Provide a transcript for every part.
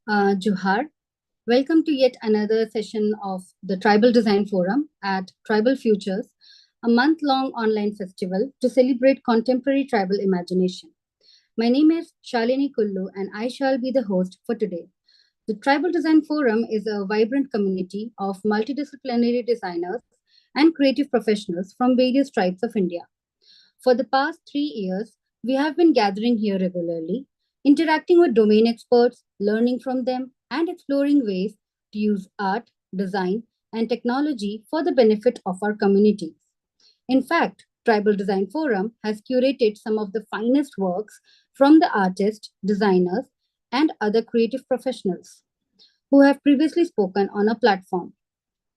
Juhar. Welcome to yet another session of the Tribal Design Forum at Tribal Futures, a month long online festival to celebrate contemporary tribal imagination. My name is Shalini Kullu, and I shall be the host for today. The Tribal Design Forum is a vibrant community of multidisciplinary designers and creative professionals from various tribes of India. For the past 3 years, we have been gathering here regularly, interacting with domain experts, learning from them, and exploring ways to use art, design, and technology for the benefit of our communities. In fact, Tribal Design Forum has curated some of the finest works from the artists, designers, and other creative professionals who have previously spoken on a platform.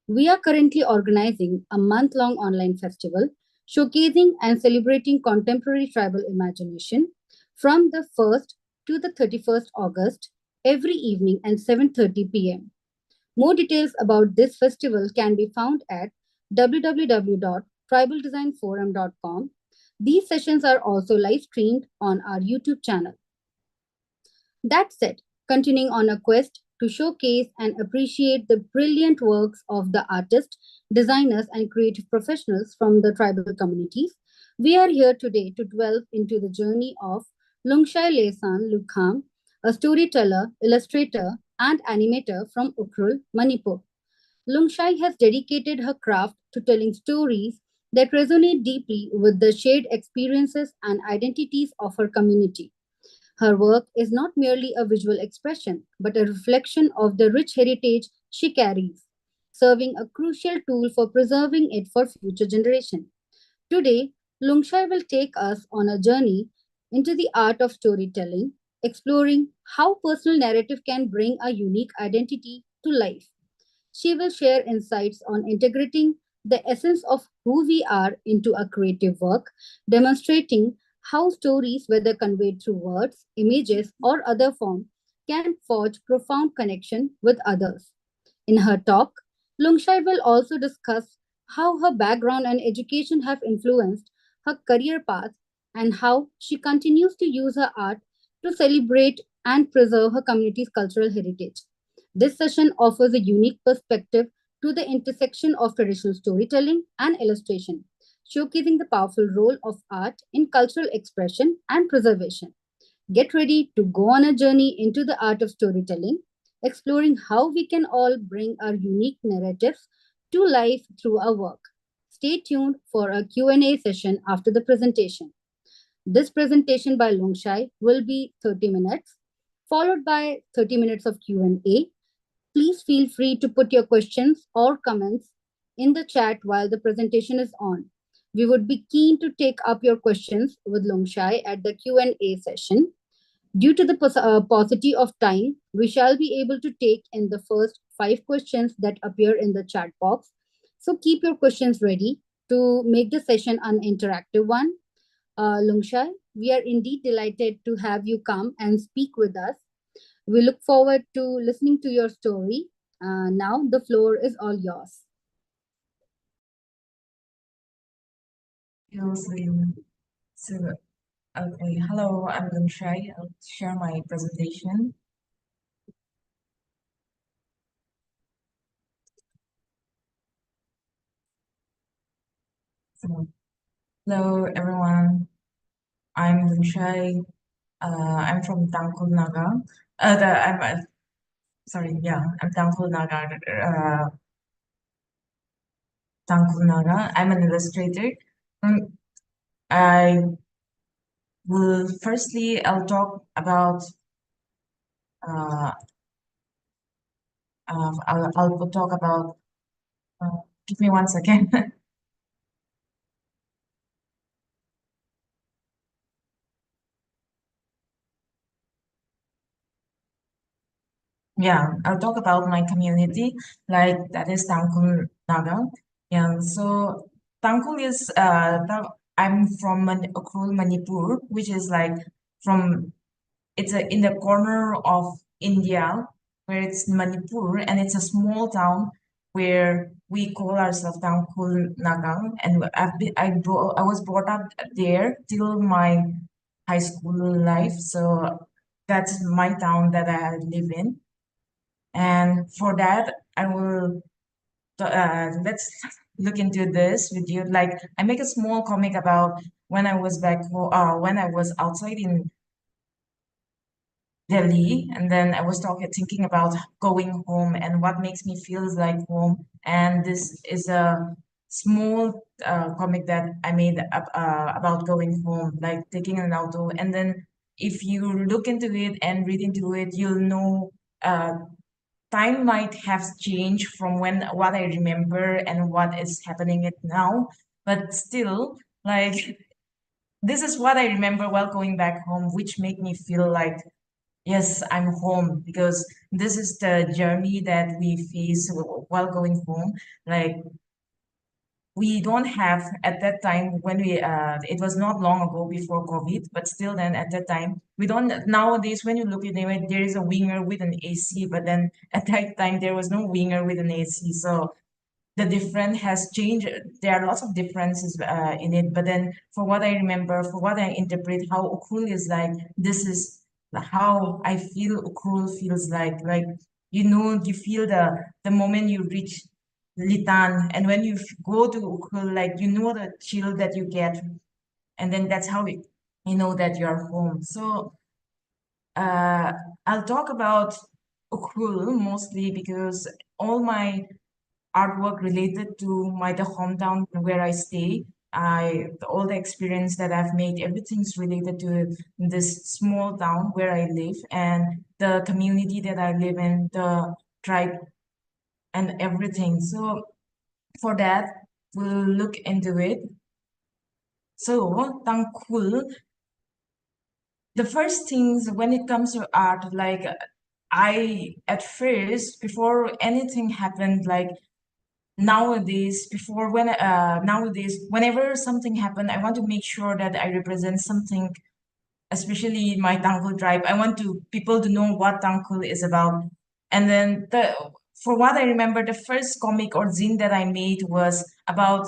We are currently organizing a month long online festival showcasing and celebrating contemporary tribal imagination from the 1st to the 31st August every evening at 7:30 p.m. More details about this festival can be found at www.tribaldesignforum.com. These sessions are also live streamed on our YouTube channel. That said, continuing on a quest to showcase and appreciate the brilliant works of the artists, designers, and creative professionals from the tribal communities, we are here today to delve into the journey of Lungshai Lesan Lukham, a storyteller, illustrator, and animator from Ukhrul, Manipur. Lungshai has dedicated her craft to telling stories that resonate deeply with the shared experiences and identities of her community. Her work is not merely a visual expression, but a reflection of the rich heritage she carries, serving a crucial tool for preserving it for future generations. Today, Lungshai will take us on a journey into the art of storytelling, exploring how personal narrative can bring a unique identity to life. She will share insights on integrating the essence of who we are into a creative work, demonstrating how stories, whether conveyed through words, images, or other form, can forge profound connection with others. In her talk, Lungshai will also discuss how her background and education have influenced her career path and how she continues to use her art to celebrate and preserve her community's cultural heritage. This session offers a unique perspective to the intersection of traditional storytelling and illustration, showcasing the powerful role of art in cultural expression and preservation. Get ready to go on a journey into the art of storytelling, exploring how we can all bring our unique narratives to life through our work. Stay tuned for a Q&A session after the presentation. This presentation by Lungshai will be 30 minutes, followed by 30 minutes of Q&A. Please feel free to put your questions or comments in the chat while the presentation is on. We would be keen to take up your questions with Lungshai at the Q&A session. Due to the paucity of time, we shall be able to take in the first 5 questions that appear in the chat box. So keep your questions ready to make the session an interactive one. Lungshai, we are indeed delighted to have you come and speak with us. We look forward to listening to your story. Now the floor is all yours. So, okay, hello, I'm Lungshai. I'll share my presentation. So, hello, everyone. I'm Lungshai. I'm from Tangkol Naga. I'm Tangkol Naga. Tangkol Naga. I'm an illustrator. I will firstly, I'll talk about uh, I'll talk about give me 1 second. Yeah, I'll talk about my community, like that is Tangkol Naga. And so Tangkol is I'm from Ukhrul, Manipur, which is like from in the corner of India where it's Manipur, and it's a small town where we call ourselves Tangkol Nagang, and I was brought up there till my high school life, so that's my town that I live in. And for that, I will let's look into this with you. Like, I make a small comic about when I was back home, when I was outside in Delhi, and then I was thinking about going home and what makes me feel like home. And this is a small comic that I made about going home, like taking an auto. And then if you look into it and read into it, you'll know uh, time might have changed from when what I remember and what is happening it now. But still, like this is what I remember while going back home, which made me feel like yes, I'm home because this is the journey that we face while going home. Like we don't have at that time when we it was not long ago before COVID, but still then at that time we don't nowadays when you look at it, there is a winger with an AC, but then at that time there was no winger with an AC. So the different has changed. There are lots of differences in it, but then for what I remember, for what I interpret, how Ukhrul is like, this is how I feel Ukhrul feels like. Like you know, you feel the moment you reach Litan, and when you go to Ukhrul, like you know the chill that you get, and then that's how you know that you're home. So uh, I'll talk about Ukhrul mostly because all my artwork related to my the hometown where I stay. All the experience that I've made, everything's related to this small town where I live and the community that I live in, the tribe and everything. So for that, we'll look into it. So Tangkhul, the first things when it comes to art, like I at first before anything happened, like nowadays whenever something happened, I want to make sure that I represent something, especially my Tangkhul tribe. I want to people to know what Tangkhul is about. And then the for what I remember, the first comic or zine that I made was about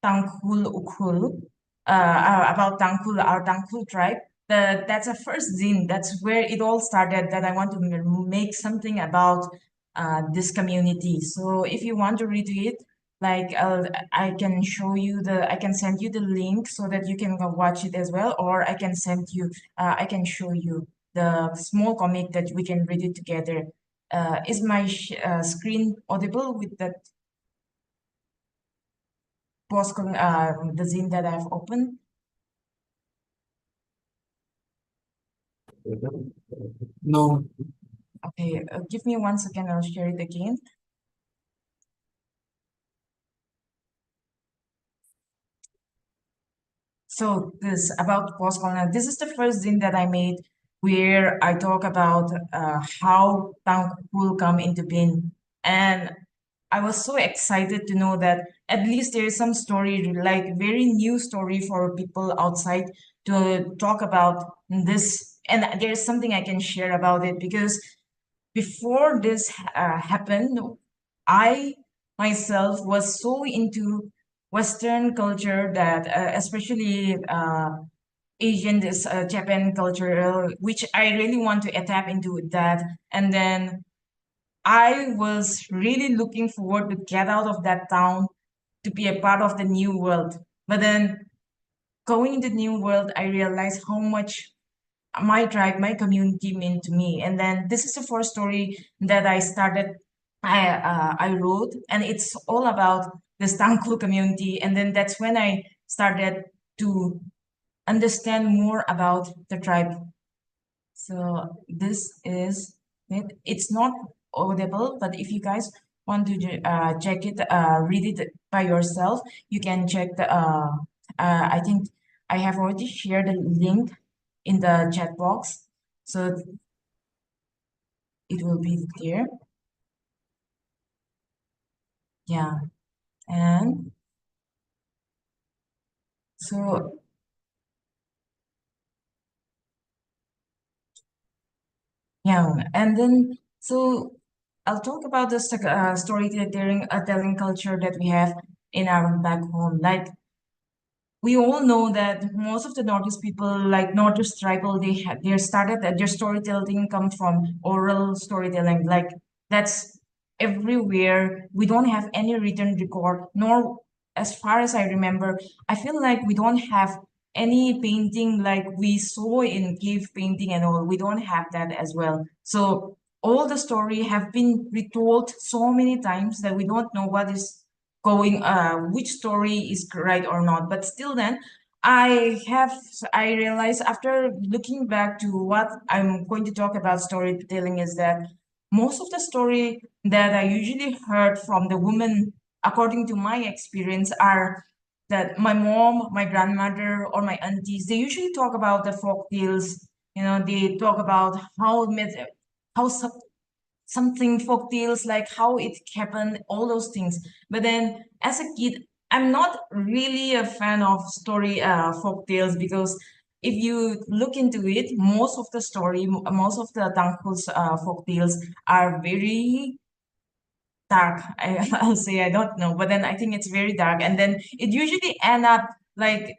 Tangkhul Ukhrul, about Tangkhul, our Tangkhul tribe. That's a first zine. That's where it all started. That I want to make something about this community. So if you want to read it, like I can show you I can send you the link so that you can go watch it as well, or I can show you the small comic that we can read it together. Is my screen audible with that the zine that I've opened? No. Okay, give me 1 second, I'll share it again. So this about post-colonial, this is the first zine that I made where I talk about how Tangkhul come into being. And I was so excited to know that at least there is some story, like very new story for people outside to talk about this. And there is something I can share about it because before this happened, I myself was so into Western culture that, especially Asian, this Japan culture, which I really want to tap into that. And then I was really looking forward to get out of that town to be a part of the new world. But then going into the new world, I realized how much my tribe, my community meant to me. And then this is the first story that I wrote, and it's all about the Tangkhul community. And then that's when I started to understand more about the tribe. So this is it. It's not audible, but if you guys want to check it, read it by yourself, you can check I think I have already shared the link in the chat box, so it will be there. Yeah, and so yeah, and then so I'll talk about the storytelling telling culture that we have in our back home. Like we all know that most of the Northeast people, like Northeast tribal, they started their storytelling come from oral storytelling. Like that's everywhere. We don't have any written record, nor as far as I remember, I feel like we don't have any painting like we saw in cave painting and all. We don't have that as well. So all the story have been retold so many times that we don't know what is going, which story is right or not. But still then, I realize after looking back to what I'm going to talk about storytelling is that most of the story that I usually heard from the woman, according to my experience, are that my mom, my grandmother, or my aunties, they usually talk about the folk tales. They talk about how something folk tales, like how it happened, all those things. But then as a kid, I'm not really a fan of story folk tales, because if you look into it, most of the story, most of the Tangkhul's folk tales are very dark. I'll say, I don't know, but then I think it's very dark, and then it usually end up like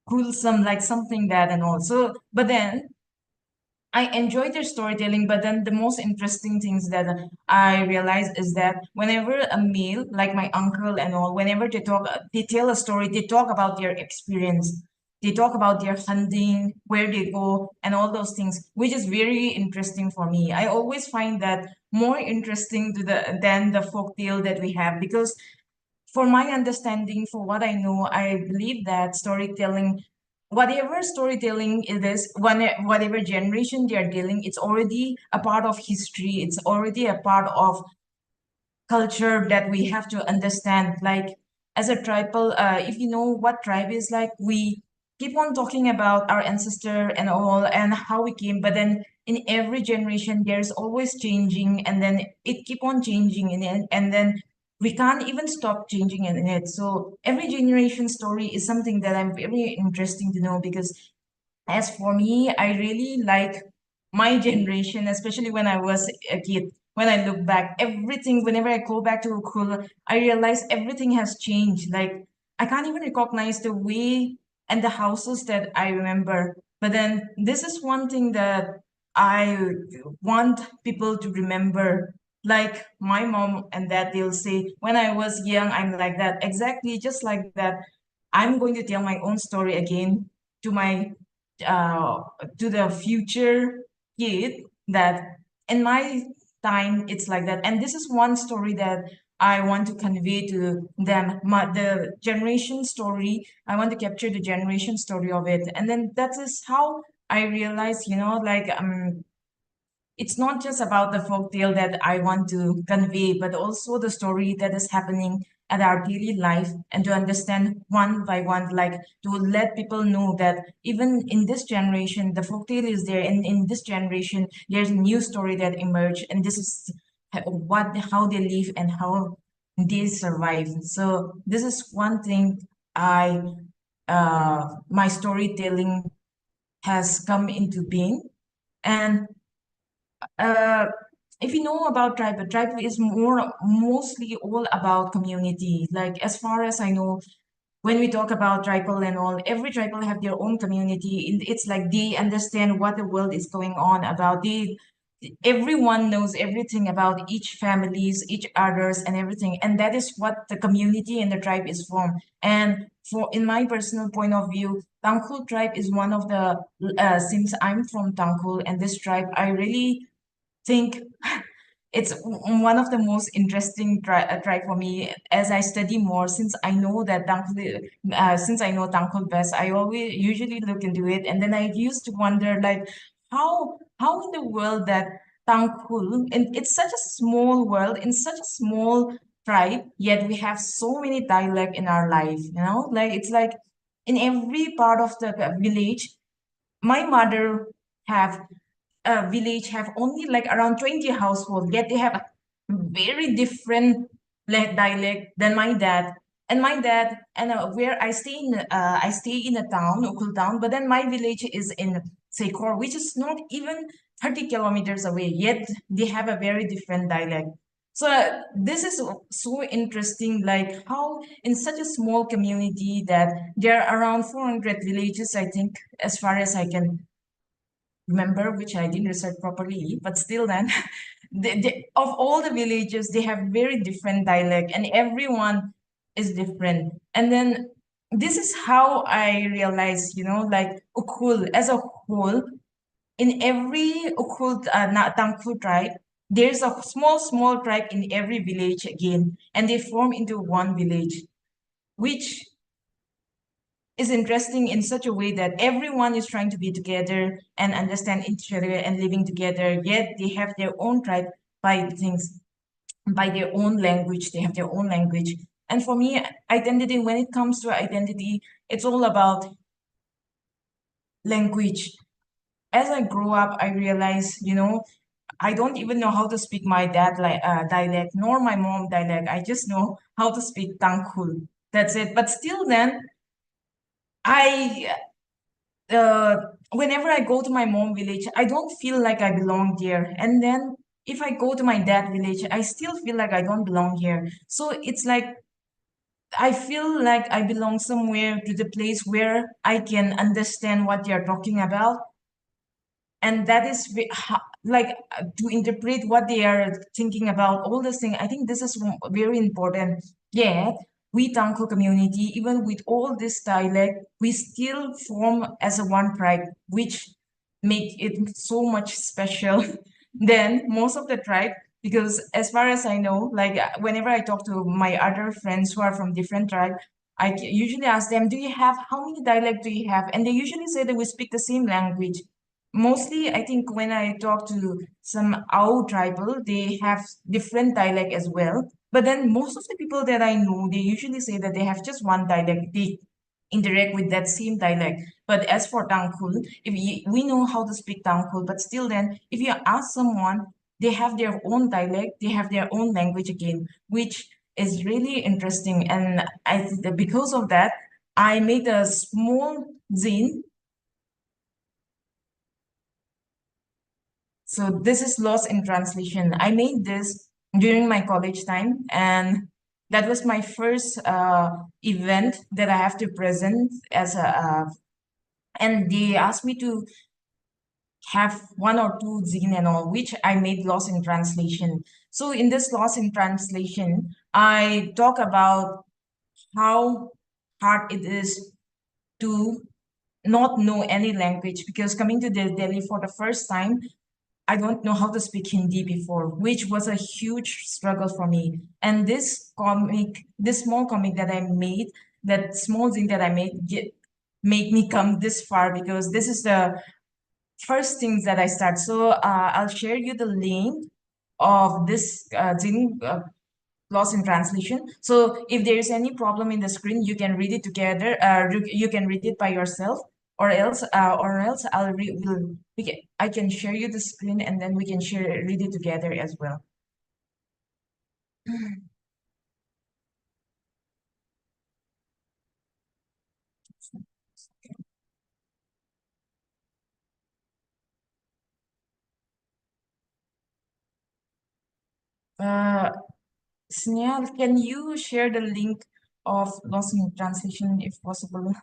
gruesome, like something bad and all. So, but then I enjoy their storytelling, but then the most interesting things that I realize is that whenever a male, like my uncle and all, whenever they tell a story, they talk about their experience. They talk about their hunting, where they go, and all those things, which is very interesting for me. I always find that more interesting than the folk tale that we have, because for my understanding, for what I know, I believe that storytelling, whatever storytelling it is, whatever generation they are dealing, it's already a part of history. It's already a part of culture that we have to understand. Like as a tribal, if you know what tribe is like, we keep on talking about our ancestor and all and how we came, but then in every generation there's always changing, and then it keep on changing in it, and then we can't even stop changing in it. So every generation story is something that I'm very interesting to know, because as for me, I really like my generation, especially when I was a kid. When I look back, everything, whenever I go back to Ukhrul, I realize everything has changed. Like, I can't even recognize the way and the houses that I remember. But then, this is one thing that I want people to remember. Like, my mom and dad, they'll say, when I was young, I'm like that. Exactly, just like that. I'm going to tell my own story again to my uh, to the future kid, that in my time it's like that. And this is one story that I want to convey to them, the generation story. I want to capture the generation story of it, and then that is how I realize, like it's not just about the folk tale that I want to convey, but also the story that is happening at our daily life, and to understand one by one, like to let people know that even in this generation, the folk tale is there. And in this generation, there's a new story that emerged, and this is how they live and how they survive. So this is one thing I my storytelling has come into being. And uh, if you know about tribe is mostly all about community. Like as far as I know, when we talk about tribal and all, every tribal have their own community. It's like they understand what the world is going on about. Everyone knows everything about each families, each others, and everything. And that is what the community and the tribe is from. And for in my personal point of view, Tangkhul tribe is one of the since I'm from Tangkhul and this tribe, I really think it's one of the most interesting try for me as I study more. Since I know that since I know Tangkhul best, I always usually look into it, and then I used to wonder like how in the world that Tangkhul, and it's such a small world in such a small tribe, yet we have so many dialect in our life. Like it's like in every part of the village, my mother have village have only like around 20 households, yet they have a very different dialect than my dad. And my dad, and where I stay in a town, local town, but then my village is in Sekor, which is not even 30 kilometers away, yet they have a very different dialect. So this is so interesting, like how in such a small community that there are around 400 villages, I think, as far as I can remember, which I didn't research properly, but still then, of all the villages, they have very different dialect, and everyone is different. And then this is how I realized, like Ukul as a whole, in every Ukul Tangku tribe, there's a small tribe in every village again, and they form into one village, which is interesting in such a way that everyone is trying to be together and understand each other and living together, yet they have their own tribe by things, by their own language. They have their own language. And for me, identity, when it comes to identity, it's all about language. As I grow up, I realize, I don't even know how to speak my dad dialect nor my mom dialect. I just know how to speak Tangkhul. That's it. But still, then I whenever I go to my mom village, I don't feel like I belong there. And then if I go to my dad village, I still feel like I don't belong here. So it's like I feel like I belong somewhere to the place where I can understand what you're talking about, and that is to interpret what they are thinking about, all this thing. I think this is very important. Yet we Tangko community, even with all this dialect, we still form as a one tribe, which make it so much special than most of the tribe. Because as far as I know, like whenever I talk to my other friends who are from different tribe, usually ask them, do you have, how many dialect do you have? And they usually say that we speak the same language. Mostly, I think when I talk to some Ao tribal, they have different dialect as well. But then most of the people that I know, they usually say that they have just one dialect. They interact with that same dialect. But as for Tangkhul, we know how to speak Tangkhul, but still then, if you ask someone, they have their own dialect, they have their own language again, which is really interesting. And because of that, I made a small zine. So this is Lost in Translation. I made this during my college time, and that was my first event that I have to present as a. And they asked me to have one or two zine and all, which I made Lost in Translation. So in this Lost in Translation, I talk about how hard it is to not know any language, because coming to Delhi for the first time, I don't know how to speak Hindi before, which was a huge struggle for me. And this small comic that I made, that small thing that I made me come this far, because this is the first things that I start. So I'll share you the link of this zine, Lost in Translation. So if there is any problem in the screen, you can read it together. You can read it by yourself, or else I can share you the screen, and then we can read it together as well. Uh, Snehal, can you share the link of Lost in Translation if possible?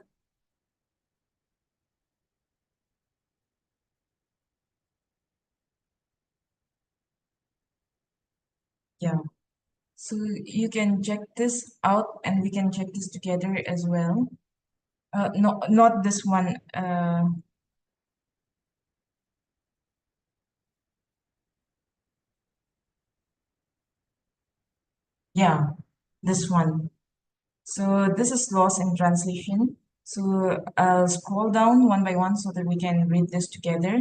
Yeah. So you can check this out, and we can check this together as well. No, not this one. Yeah, this one. So this is Lost in Translation. So I'll scroll down one by one so that we can read this together.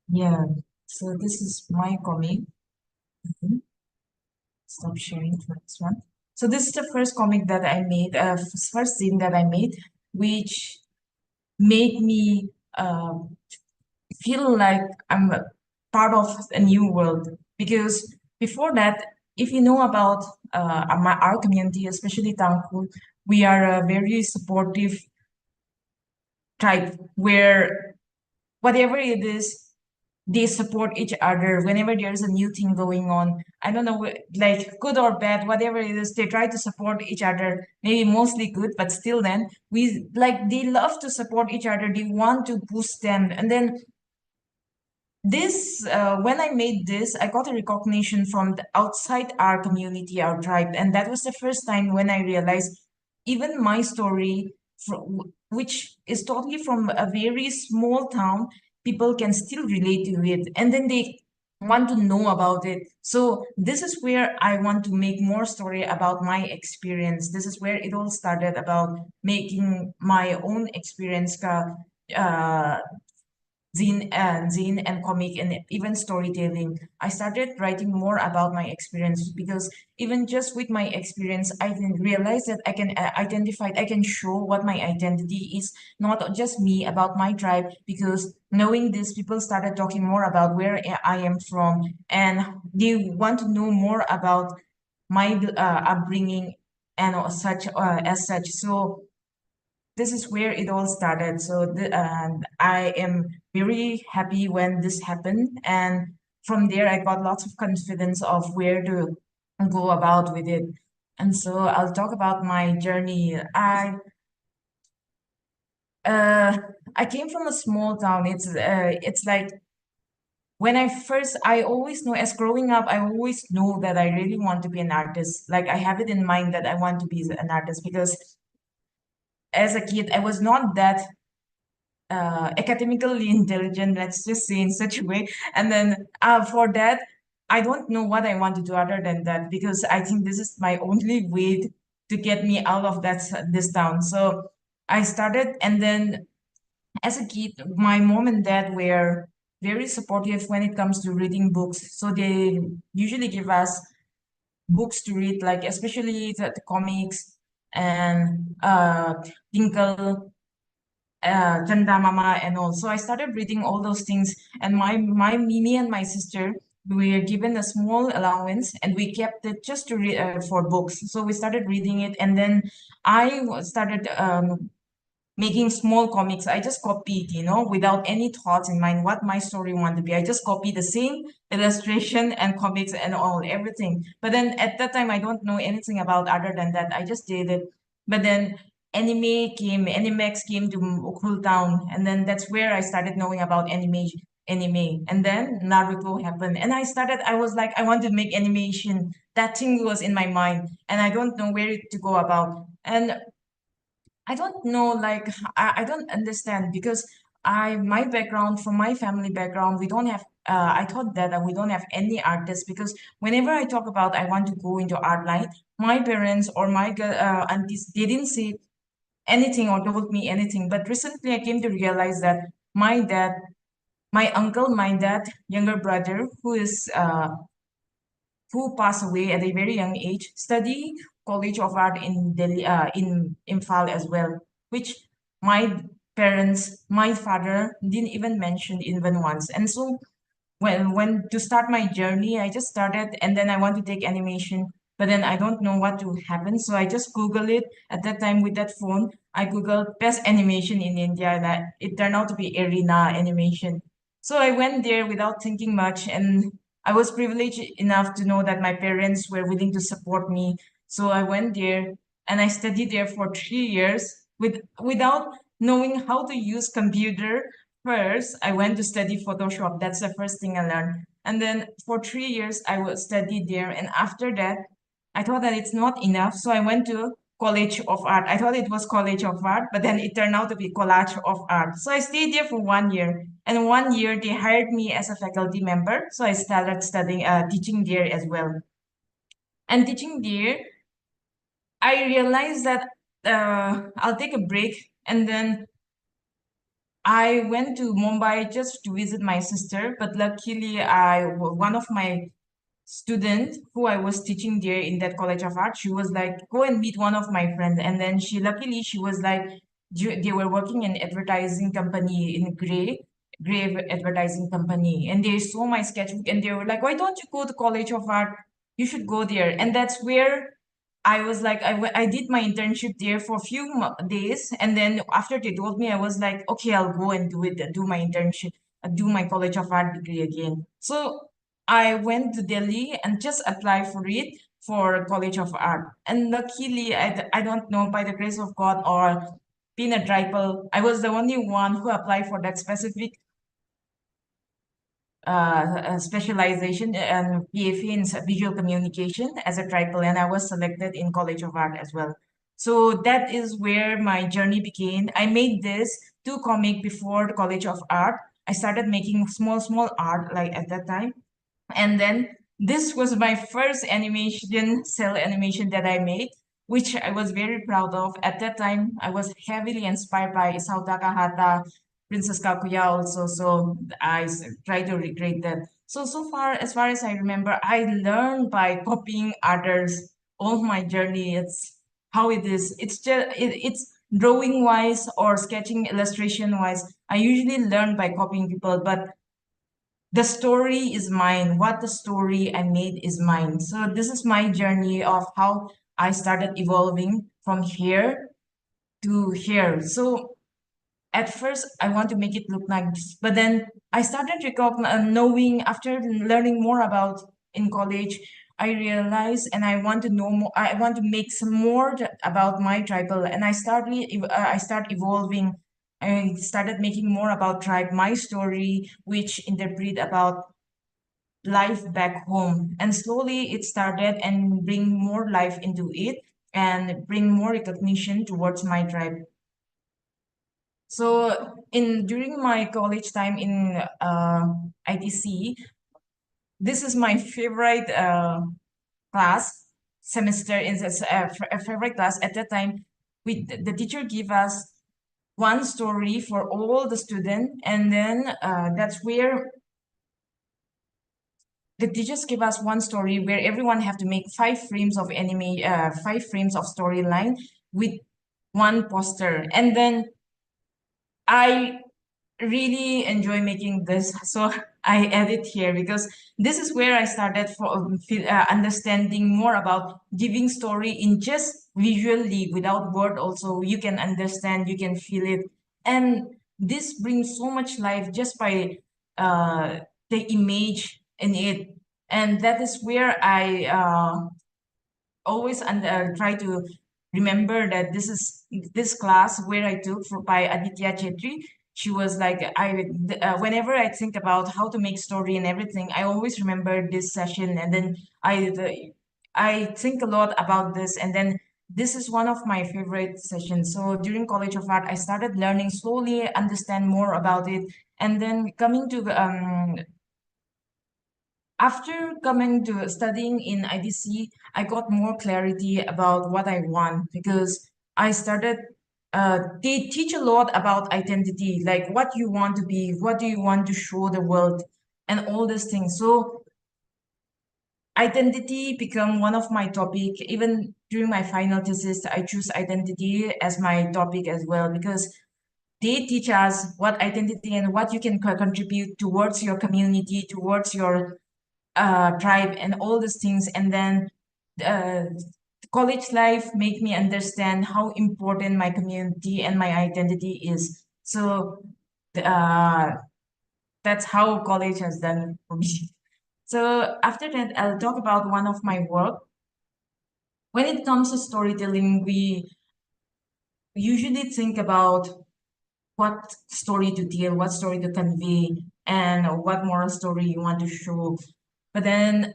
Yeah. So this is my comic. Mhm. Stop sharing for this one. So this is the first comic that I made, first scene that I made, which made me feel like I'm a part of a new world. Because before that, if you know about our community, especially Tangkul, we are a very supportive tribe where whatever it is, they support each other whenever there's a new thing going on. I don't know, like good or bad, whatever it is, they try to support each other. Maybe mostly good, but still, then we like they love to support each other. They want to boost them, and then this when I made this, I got a recognition from the outside our community, our tribe, and that was the first time when I realized even my story, which is totally from a very small town, people can still relate to it, and then they want to know about it. So this is where I want to make more story about my experience. This is where it all started, about making my own experience uh, zine and comic and even storytelling. I started writing more about my experience, because even just with my experience, I can realize that I can identify, I can show what my identity is, not just me, about my tribe. Because knowing this, people started talking more about where I am from, and they want to know more about my upbringing and as such. So this is where it all started. So I am very happy when this happened, and from there I got lots of confidence of where to go about with it. And so I'll talk about my journey. Uh, I came from a small town. It's like when I always know, as growing up, I always know that I really want to be an artist. Like I have it in mind that I want to be an artist, because as a kid I was not that academically intelligent, let's just say, in such a way. And then for that, I don't know what I want to do other than that, because I think this is my only way to get me out of this town. So I started, and then as a kid, my mom and dad were very supportive when it comes to reading books. So they usually give us books to read, like especially the comics and Tinkle, Chanda Mama and all. So I started reading all those things, and my me and my sister, we were given a small allowance, and we kept it just to read for books. So we started reading it, and then started making small comics. I just copied, without any thoughts in mind what my story wanted to be. I just copied the same illustration and comics and all everything. But then at that time, I don't know anything about other than that. I just did it. But then Animex came to Ukhrul Town, and then that's where I started knowing about anime. And then Naruto happened, and I was like, I want to make animation. That thing was in my mind, and I don't know where to go about. And I don't know, like I don't understand, because my background, from my family background, we don't have I thought that we don't have any artists, because whenever I talk about I want to go into art line, my parents or my aunties, they didn't say anything or told me anything. But recently I came to realize that my dad, my dad, younger brother, who passed away at a very young age, study College of Art in Delhi, in Imphal as well, which my parents, my father didn't even mention even once. And so when to start my journey, I just started, and then I want to take animation, but then I don't know what to happen. So I just Google it. At that time with that phone, I Googled best animation in India, and it turned out to be Arena Animation. So I went there without thinking much, and I was privileged enough to know that my parents were willing to support me. So I went there, and I studied there for 3 years without knowing how to use computer. First, I went to study Photoshop. That's the first thing I learned. And then for 3 years, I was studied there. And after that, I thought that it's not enough. So I went to College of Art. I thought it was College of Art, but then it turned out to be Collage of Art. So I stayed there for 1 year. And 1 year, they hired me as a faculty member. So I started studying, teaching there as well. And teaching there, I realized that I'll take a break, and then I went to Mumbai just to visit my sister, but luckily one of my student who I was teaching there in that college of art, she was like, go and meet one of my friends. And then luckily she was like, they were working in advertising company in Gray advertising company. And they saw my sketchbook and they were like, why don't you go to college of art? You should go there. And that's where I was like, I did my internship there for a few days. And then after they told me, I was like, okay, I'll go and do it, do my internship, do my college of art degree again. So I went to Delhi and just applied for it for College of Art. And luckily, I don't know, by the grace of God or being a tribal, I was the only one who applied for that specific specialization and PFA in visual communication as a triple, and I was selected in College of Art as well. So that is where my journey began. I made this two comic before the College of Art. I started making small art like at that time. And then this was my first animation, cell animation that I made, which I was very proud of. At that time, I was heavily inspired by Isao Takahata, Princess Kaguya also. So try to recreate that. So far, as far as I remember, I learned by copying others all my journey. It's how it is. It's drawing wise or sketching illustration wise. I usually learn by copying people, but the story is mine. What the story I made is mine. So this is my journey of how I started evolving from here to here. So at first I want to make it look like this, but then I started knowing after learning more about in college. I realized, and I want to know more. I want to make some more about my tribal, and I start evolving. I started making more about tribe, my story, which interpret about life back home. And slowly it started and bring more life into it and bring more recognition towards my tribe. So in during my college time in ITC, this is my favorite class semester in this a favorite class at that time. The teacher give us one story for all the student, and then that's where the teachers give us one story where everyone have to make 5 frames of 5 frames of storyline with one poster. And then I really enjoy making this. So I edit here because this is where I started understanding more about giving story in just visually without word also. You can understand, you can feel it. And this brings so much life just by uh, the image in it. And that is where I always try to remember that this class where I took by Aditya Chetri. She was like, whenever I think about how to make story and everything, I always remember this session, and then I think a lot about this, and then this is one of my favorite sessions. So during College of Art, I started learning slowly, understand more about it, and then coming to after coming to studying in IDC, I got more clarity about what I want because I started, they teach a lot about identity, like what you want to be, what do you want to show the world, and all these things. So identity become one of my topic. Even during my final thesis, I choose identity as my topic as well because they teach us what identity and what you can contribute towards your community, towards your tribe and all these things. And then uh, college life make me understand how important my community and my identity is. So uh, that's how college has done for me. So after that, I'll talk about one of my work. When it comes to storytelling, we usually think about what story to tell, what story to convey, and what moral story you want to show. But then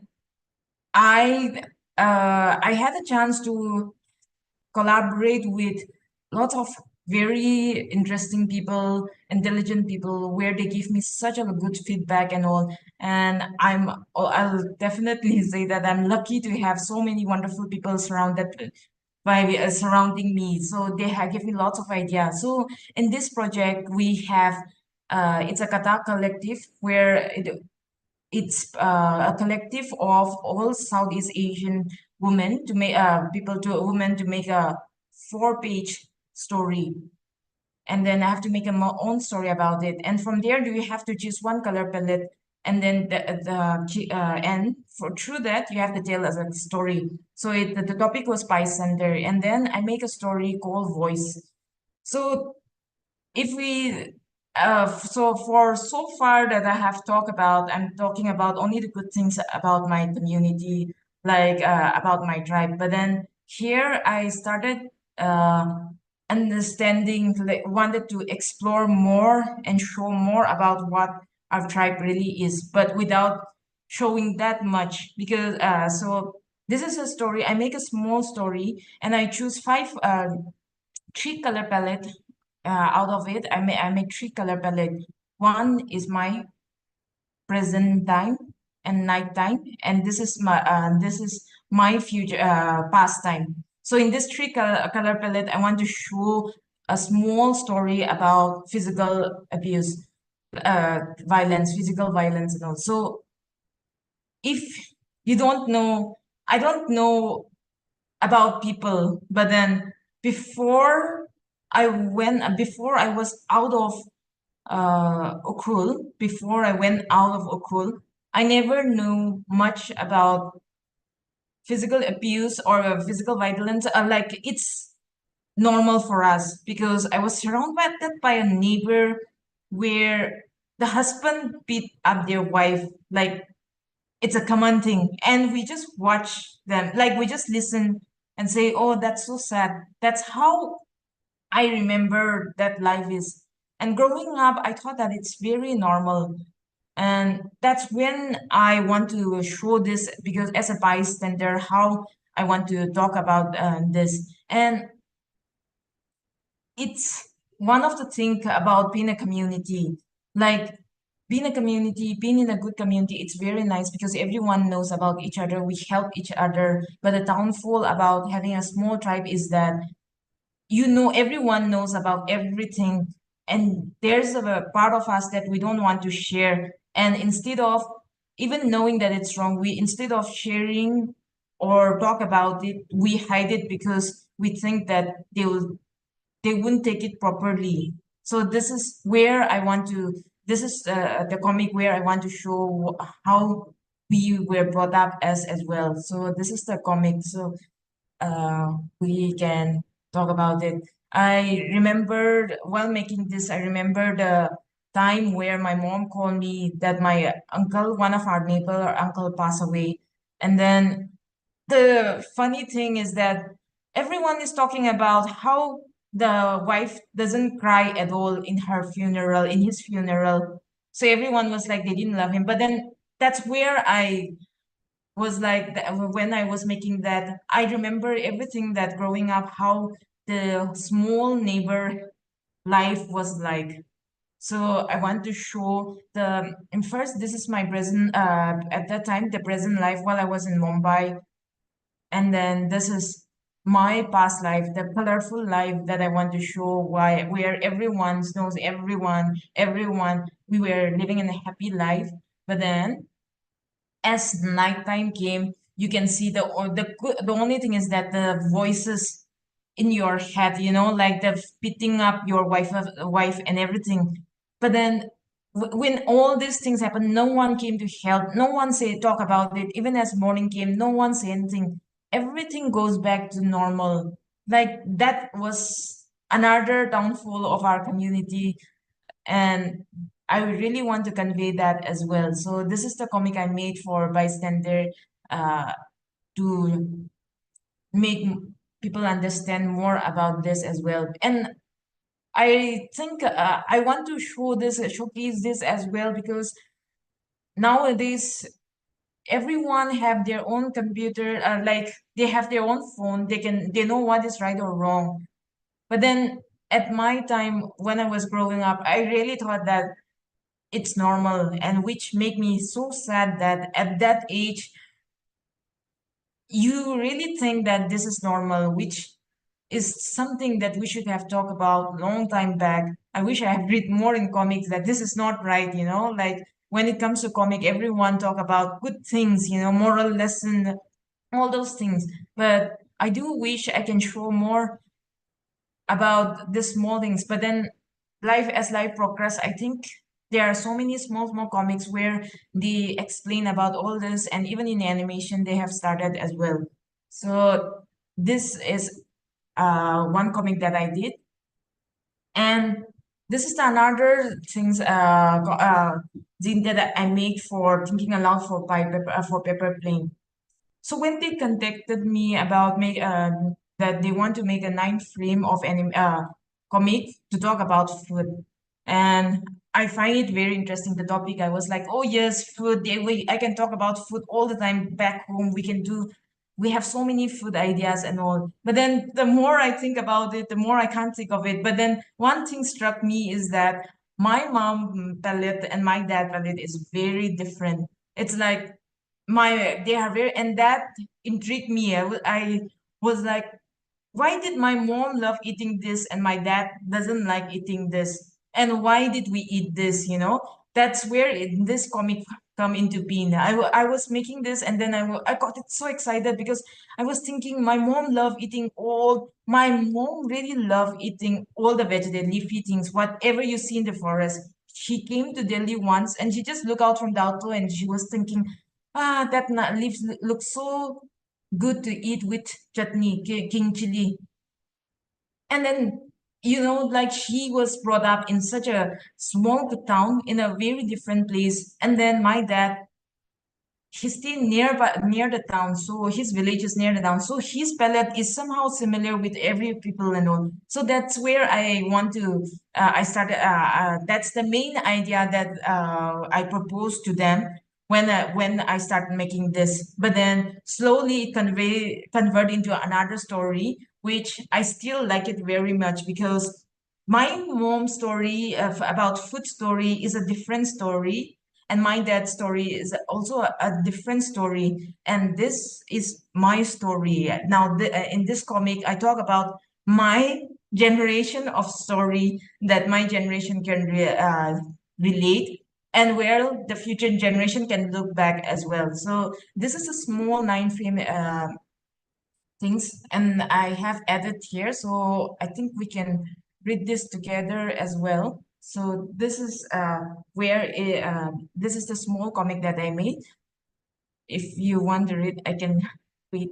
I I had a chance to collaborate with lots of very interesting people, intelligent people, where they give me such a good feedback and all. And I'll definitely say that I'm lucky to have so many wonderful people surrounded by surrounding me. So they have given me lots of ideas. So in this project, we have it's a kata collective where it's a collective of all Southeast Asian women to make people to women to make a 4-page story, and then I have to make a my own story about it. And from there, do you have to choose one color palette, and then and for through that you have to tell us a story. So the topic was bystander, and then I make a story called Voice. So if we so for so far that I have talked about, I'm talking about only the good things about my community, like about my tribe. But then here I started uh, understanding, like, wanted to explore more and show more about what our tribe really is, but without showing that much, because so this is a story. I make a small story and I choose three color palette out of it. I make three color palette. One is my present time and night time, and this is my future past time. So in this three color palette, I want to show a small story about physical abuse, violence, physical violence, and all. So if you don't know, I don't know about people, but then before I was out of Ukhrul, before I went out of Ukhrul, I never knew much about physical abuse or physical violence. Like, it's normal for us because I was surrounded by a neighbor where the husband beat up their wife. Like, it's a common thing, and we just watch them. Like, we just listen and say, "Oh, that's so sad." That's how I remember that life is. And growing up, I thought that it's very normal. And that's when I want to show this, because as a bystander, how I want to talk about this. And it's one of the things about being a community. Like, being in a good community, it's very nice because everyone knows about each other. We help each other. But the downfall about having a small tribe is that everyone knows about everything, and there's a part of us that we don't want to share. And instead of even knowing that it's wrong, we instead of sharing or talk about it, we hide it because we think that they wouldn't take it properly. So this is the comic where I want to show how we were brought up as well. So this is the comic. So we can talk about it. I remembered while making this, I remember the time where my mom called me that my uncle, one of our neighbor uncle, passed away. And then the funny thing is that everyone is talking about how the wife doesn't cry at all in his funeral. So everyone was like, they didn't love him. But then that's where I was like, when I was making that, I remember everything that growing up, how the small neighbor life was like. So I want to show and first, this is my present, at that time, the present life while I was in Mumbai. And then this is my past life, the colorful life that I want to show, where everyone knows everyone, we were living in a happy life. But then as nighttime came, you can see the only thing is that the voices in your head, like the beating up your wife and everything. But then when all these things happened, no one came to help. No one say talk about it. Even as morning came, no one say anything. Everything goes back to normal. Like, that was another downfall of our community, and I really want to convey that as well. So this is the comic I made for bystander, uh, to make people understand more about this as well. And I think I want to showcase this as well, because nowadays everyone have their own computer, like they have their own phone. They know what is right or wrong. But then at my time when I was growing up, I really thought that it's normal, and which make me so sad that at that age you really think that this is normal, which is something that we should have talked about long time back. I wish I had read more in comics that this is not right, like when it comes to comic, everyone talk about good things, moral lesson, all those things. But I do wish I can show more about the small things. But then life progress, I think there are so many small comics where they explain about all this, and even in animation they have started as well. So this is one comic that I did, and this is another things thing that I made for thinking aloud for paper plane. So when they contacted me about that they want to make a 9 frame of comic to talk about food, and I find it very interesting the topic. I was like, oh yes, food. I can talk about food all the time back home. We have so many food ideas and all. But then the more I think about it, the more I can't think of it. But then one thing struck me is that my mom palette and my dad palette is very different. It's like they are very, and that intrigued me. I was like, why did my mom love eating this and my dad doesn't like eating this, and why did we eat this, that's where this comic come into being. I was making this, and then I got it so excited because I was thinking my mom really loved eating all the vegetable leafy things, whatever you see in the forest. She came to Delhi once and she just looked out from the auto and she was thinking, that leaves looks so good to eat with chutney, king chili. And then, like she was brought up in such a small town in a very different place. And then my dad, he's still near the town, so his village is near the town. So his palette is somehow similar with every people and all. So that's where I want to. I started. That's the main idea that I proposed to them when I started making this. But then slowly it convert into another story, which I still like it very much because my mom's story about food story is a different story, and my dad's story is also a different story, and this is my story now. In this comic I talk about my generation of story that my generation can relate, and where the future generation can look back as well. So this is a small 9 frame things, and I have added here, so I think we can read this together as well. So this is this is the small comic that I made. If you want to read, I can read.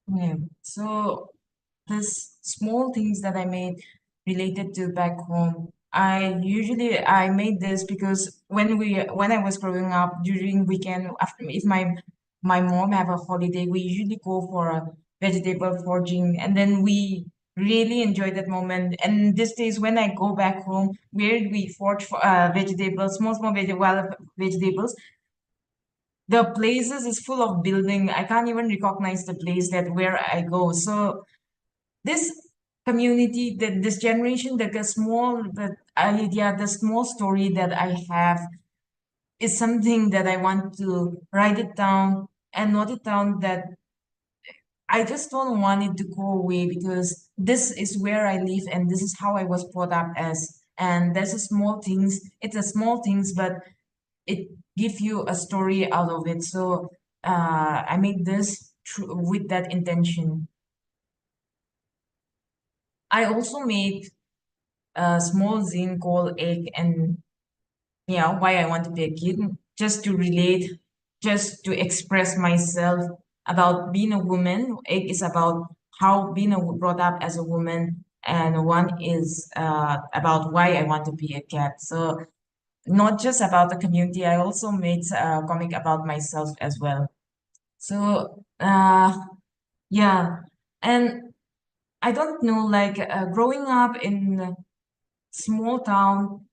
Yeah. So this small things that I made related to back home. I made this because when I was growing up during weekend, after if my mom have a holiday, we usually go for a vegetable foraging, and then really enjoy that moment. And these days when I go back home, where we forage for vegetables, small wild vegetables, the places is full of building. I can't even recognize the place that where I go. So this community, that this generation, that the small that idea, the small story that I have is something that I want to write it down and note it down, that I just don't want it to go away, because this is where I live and this is how I was brought up as. And there's a small things, it's a small things, but it gives you a story out of it. So I made this with that intention. I also made a small zine called Egg, and yeah, why I want to be a kid, just to relate, just to express myself about being a woman. Egg is about how being brought up as a woman, and one is about why I want to be a cat. So not just about the community, I also made a comic about myself as well. So yeah, and I don't know, like growing up in a small town,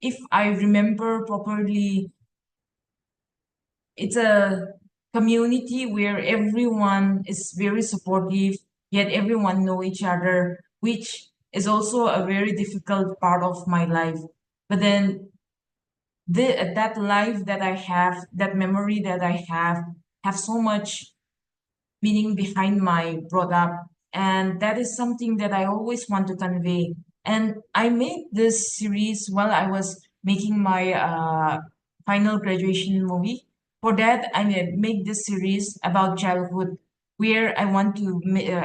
if I remember properly, it's a community where everyone is very supportive, yet everyone know each other, which is also a very difficult part of my life. But then that life that I have, that memory that I have so much meaning behind my brought up. And that is something that I always want to convey. And I made this series while I was making my final graduation movie. For that, I make this series about childhood, where I want to,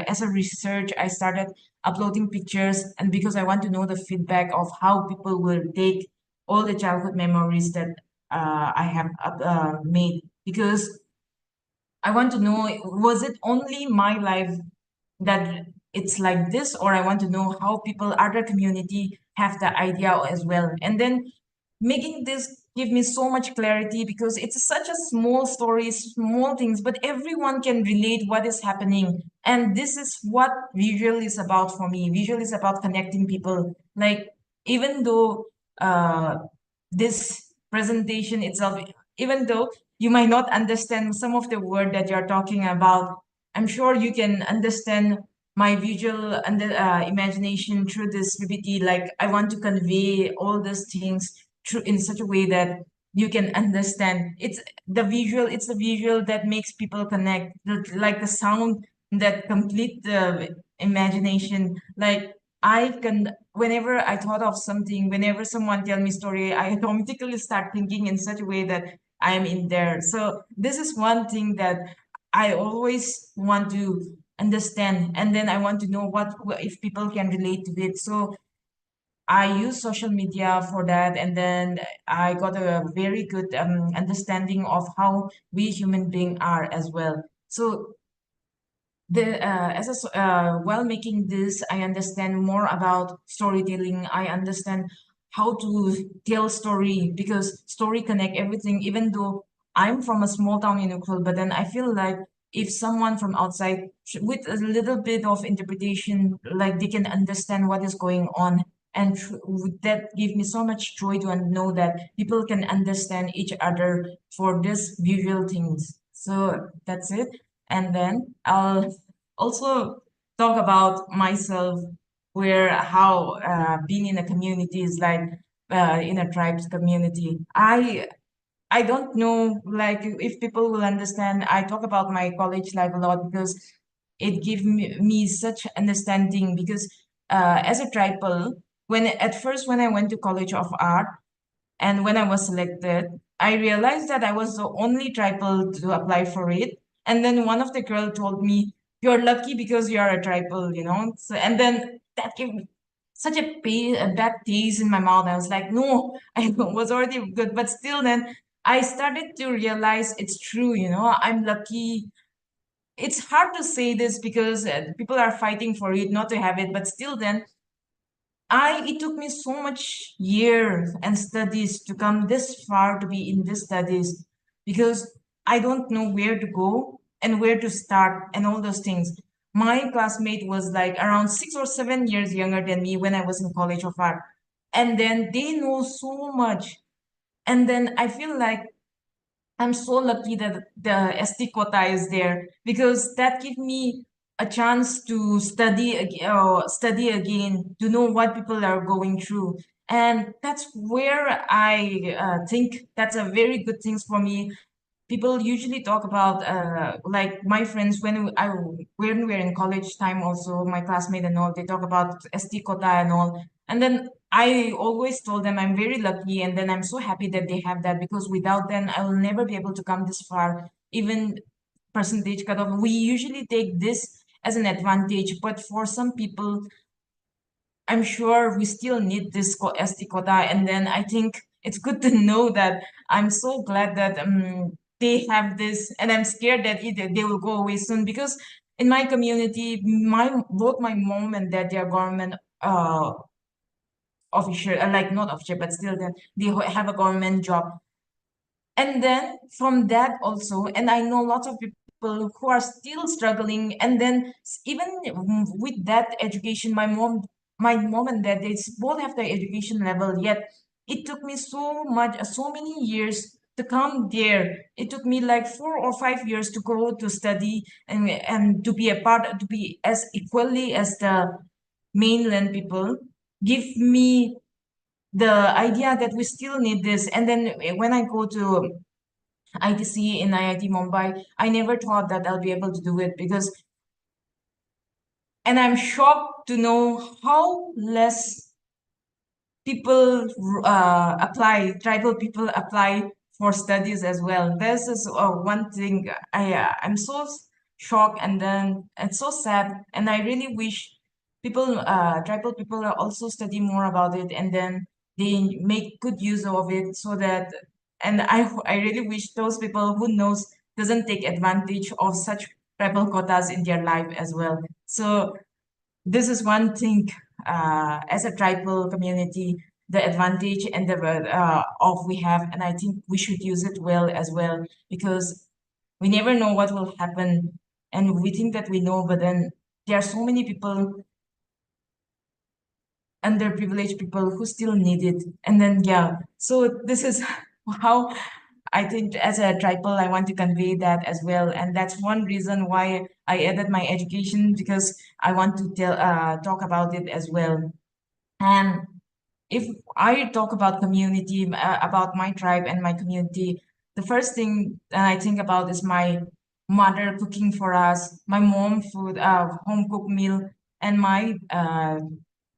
as a research, I started uploading pictures, and because I want to know the feedback of how people will take all the childhood memories that I have made. Because I want to know, was it only my life that it's like this, or I want to know how people, other community have the idea as well. And then making this give me so much clarity, because it's such a small story, small things, but everyone can relate what is happening. And this is what visual is about for me. Visual is about connecting people. Like, even though this presentation itself, even though you might not understand some of the word that you're talking about, I'm sure you can understand my visual and imagination through this PPT. Like, I want to convey all these things through in such a way that you can understand. It's the visual that makes people connect, like the sound that complete the imagination. Like, I can, whenever I thought of something, whenever someone tell me story, I automatically start thinking in such a way that I am in there. So this is one thing that I always want to understand, and then I want to know what if people can relate to it. So I use social media for that, and then I got a very good understanding of how we human beings are as well. So while making this, I understand more about storytelling. I understand how to tell story, because story connect everything. Even though I'm from a small town in Ukhrul, but then I feel like if someone from outside with a little bit of interpretation, like they can understand what is going on. And that give me so much joy to know that people can understand each other for this visual things. So that's it. And then I'll also talk about myself, where how being in a community is like, in a tribes community. I don't know, like, if people will understand. I talk about my college life a lot, because it gives me such understanding. Because as a tribal, when I went to College of Art, and when I was selected, I realized that I was the only tribal to apply for it. And then one of the girl told me, "You're lucky because you are a tribal, you know." So, and then that gave me such a bad taste in my mouth. I was like, no, I was already good. But still, then I started to realize it's true, you know, I'm lucky. It's hard to say this, because people are fighting for it not to have it. But still, then it took me so much years and studies to come this far to be in this studies, because I don't know where to go and where to start and all those things. my classmate was like around 6 or 7 years younger than me when I was in College of Art. And then they know so much. And then I feel like I'm so lucky that the ST quota is there because that gives me a chance to study again, to know what people are going through. And that's where I think that's a very good thing for me. People usually talk about like my friends when we're in college time also my classmate and all they talk about ST quota and all and then I always told them I'm very lucky and then I'm so happy that they have that because without them I will never be able to come this far even percentage cutoff we usually take this as an advantage but for some people I'm sure we still need this ST quota. And then I think it's good to know that I'm so glad that they have this, and I'm scared that they will go away soon because in my community, both my mom and dad, they are government official, like not official, but still that they have a government job. And then from that also, and I know lots of people who are still struggling. And then even with that education, my mom and dad, they both have the education level. Yet it took me so much, so many years to come there. It took me like 4 or 5 years to go to study and to be a part, to be as equally as the mainland people. Give me the idea that we still need this. And then when I go to ITC in IIT Mumbai, I never thought that I'll be able to do it because, and I'm shocked to know how less people tribal people apply for studies as well. This is one thing I'm so shocked and then it's so sad. And I really wish tribal people are also study more about it and then they make good use of it so that, and I really wish those people who knows doesn't take advantage of such tribal quotas in their life as well. So this is one thing as a tribal community, the advantage and the of we have, and I think we should use it well as well because we never know what will happen, and we think that we know, but then there are so many people, underprivileged people who still need it, and then yeah. So this is how I think as a tribal, I want to convey that as well. And that's one reason why I added my education because I want to talk about it as well. And if I talk about community, about my tribe and my community, the first thing that I think about is my mother cooking for us, my mom food, home cooked meal, and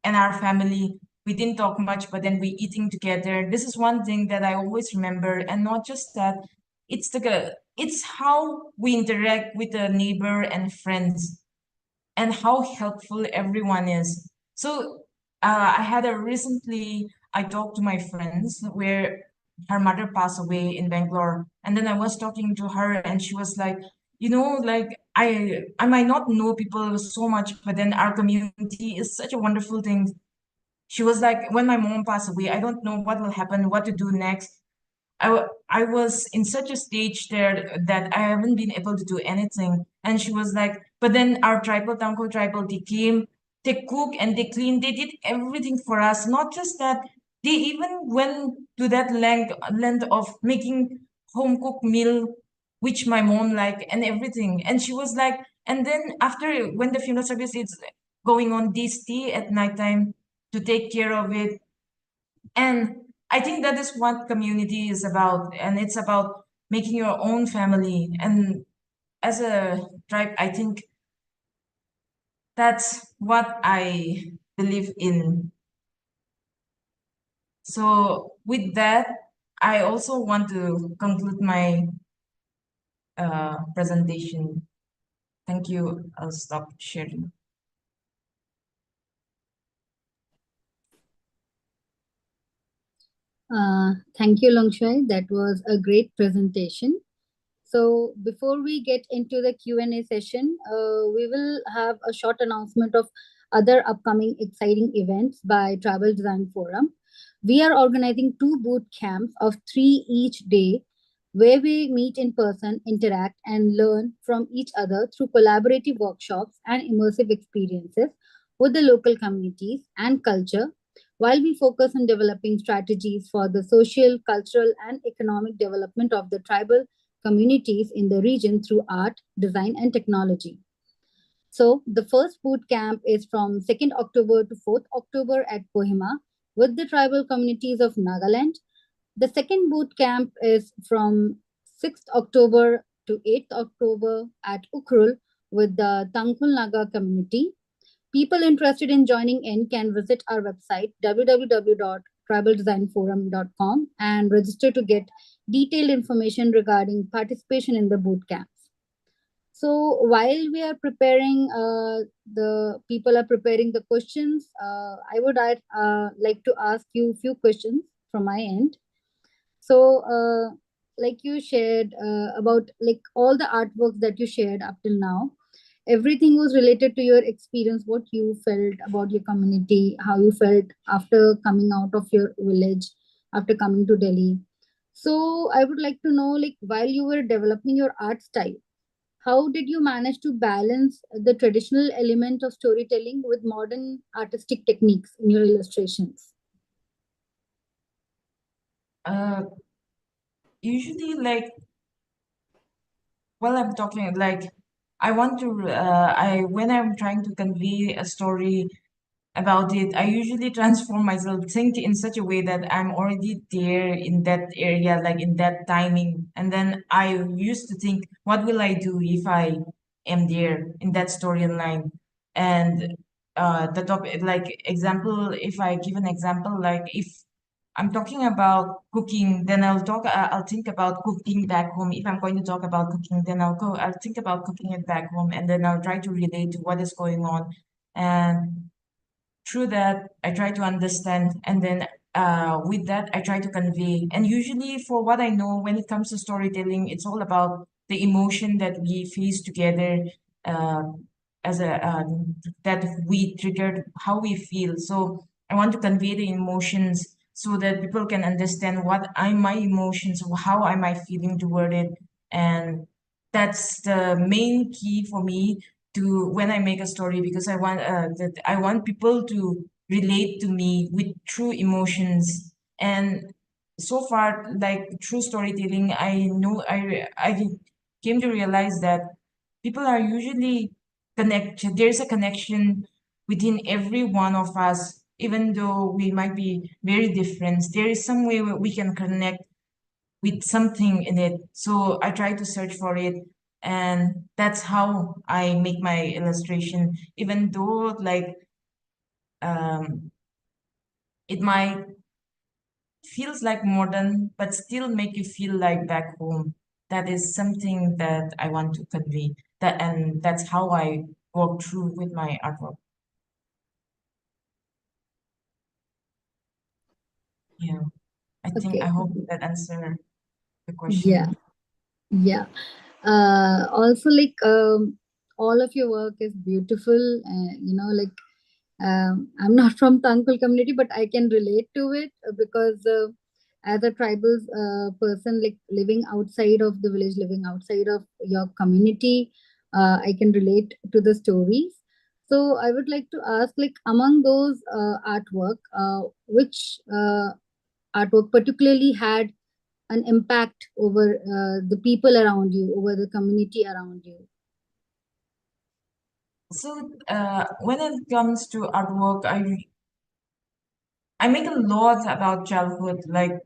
and our family. We didn't talk much, but then we eating together. This is one thing that I always remember, and not just that. It's how we interact with the neighbor and friends and how helpful everyone is. So I had a recently I talked to my friends where her mother passed away in Bangalore, and then I was talking to her, and she was like, like I might not know people so much, but then our community is such a wonderful thing. She was like, when my mom passed away, I don't know what will happen, what to do next. I was in such a stage there that I haven't been able to do anything. And she was like, but then our tribal, Tanko tribal, they came, they cook and they clean, they did everything for us. Not just that, they even went to that length of making home cooked meal, which my mom liked and everything. And she was like, and then after when the funeral service is going on, they stay at nighttime to take care of it and I think that is what community is about. And it's about making your own family. And as a tribe, I think that's what I believe in. So, with that, I also want to conclude my presentation. Thank you. I'll stop sharing. Thank you, Longshui. That was a great presentation. So before we get into the Q&A session, we will have a short announcement of other upcoming exciting events by Travel Design Forum. We are organizing two boot camps of 3 each day where we meet in person, interact, and learn from each other through collaborative workshops and immersive experiences with the local communities and culture, while we focus on developing strategies for the social, cultural, and economic development of the tribal communities in the region through art, design, and technology. So the first boot camp is from 2nd October to 4th October at Kohima with the tribal communities of Nagaland. The second boot camp is from 6th October to 8th October at Ukrul with the Tangkul Naga community. People interested in joining in can visit our website www.tribaldesignforum.com and register to get detailed information regarding participation in the boot camps. So while we are preparing, the people are preparing the questions. I would like to ask you a few questions from my end. So, like you shared about like all the artworks that you shared up till now, everything was related to your experience, what you felt about your community, how you felt after coming out of your village, after coming to Delhi. So, I would like to know, like, while you were developing your art style, how did you manage to balance the traditional element of storytelling with modern artistic techniques in your illustrations? Uh, Usually, like, while I'm talking, like, I want to, when I'm trying to convey a story about it, I usually transform myself, think in such a way that I'm already there in that area, like in that timing. And then I used to think, what will I do if I am there in that storyline? And the topic, like example, if I give an example, like if I'm talking about cooking, then I'll think about cooking back home. If I'm going to talk about cooking, then I'll think about cooking it back home, and then I'll try to relate to what is going on. And through that I try to understand, and then with that I try to convey. And usually, for what I know, when it comes to storytelling, it's all about the emotion that we face together, uh, as a that we triggered how we feel. So I want to convey the emotions so that people can understand what I my emotions, how am I feeling toward it. And that's the main key for me to when I make a story, because I want people to relate to me with true emotions. And so far, like true storytelling, I came to realize that people are usually connected. There's a connection within every one of us, even though we might be very different. There is some way where we can connect with something in it. So I try to search for it. And that's how I make my illustration, even though like um, it might feels like modern, but still make you feel like back home. That is something that I want to convey. And that's how I work through with my artwork. Yeah, I Okay. hope that answer the Yeah. question. Yeah. Also, like all of your work is beautiful. Like I'm not from Tangkul community, but I can relate to it because as a tribal person, like living outside of the village, living outside of your community, I can relate to the stories. So I would like to ask, like among those artwork, which artwork particularly had an impact over the people around you, over the community around you? So when it comes to artwork, I make a lot about childhood. Like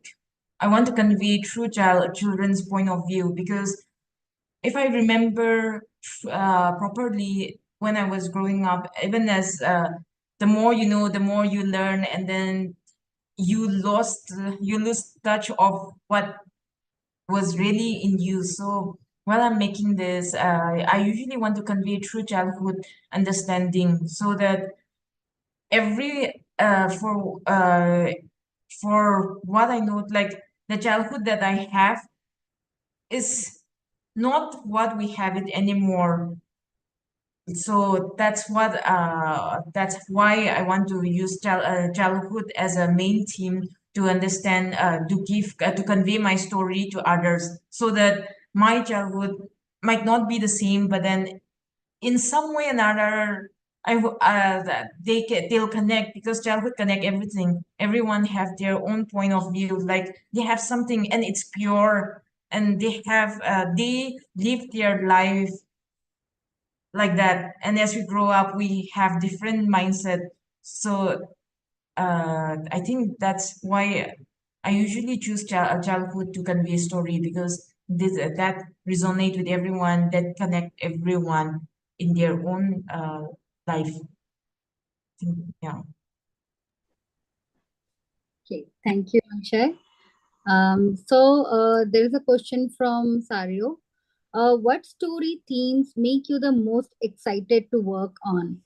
I want to convey true children's point of view, because if I remember properly, when I was growing up, even as the more you know, the more you learn, and then you lose touch of what was really in you. So while I'm making this, I usually want to convey true childhood understanding, so that every for what I know, like the childhood that I have is not what we have it anymore. So that's why I want to use childhood as a main theme to understand, to convey my story to others, so that my childhood might not be the same, but then in some way or another, that they'll connect, because childhood connect everything. Everyone have their own point of view, like they have something and it's pure, and they live their life like that. And as we grow up, we have different mindset. So I think that's why I usually choose childhood to convey a story, because that resonate with everyone, that connect everyone in their own life. Yeah. Okay, thank you, Akshay. There is a question from Sario. What story themes make you the most excited to work on?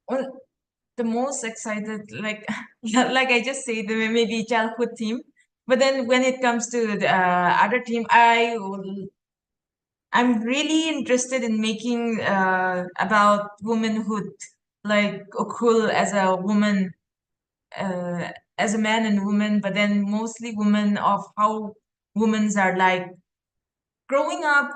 Well, the most excited, like like I just say, the maybe childhood team. But then when it comes to the other team, I'm really interested in making about womanhood, like Okul as a woman, uh, as a man and woman, but then mostly women, of how women's are like growing up.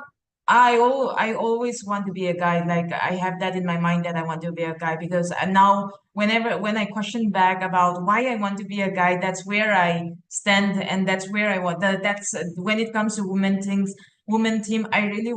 I always want to be a guy. Like I have that in my mind that I want to be a guy, because now when I question back about why I want to be a guy, that's where I stand, and that's where I want. That's when it comes to women team. I really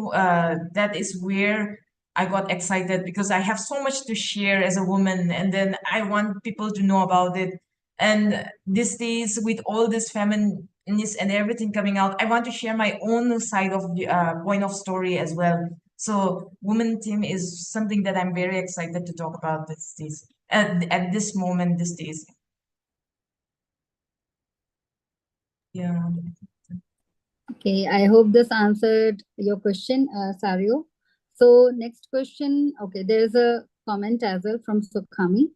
that is where I got excited, because I have so much to share as a woman, and then I want people to know about it. And these days, with all this femininist and everything coming out, I want to share my own side of the point of story as well. So, women team is something that I'm very excited to talk about these days. At this moment, these days. Yeah. Okay, I hope this answered your question, Sario. So, next question. Okay, there is a comment as well from Sukhami.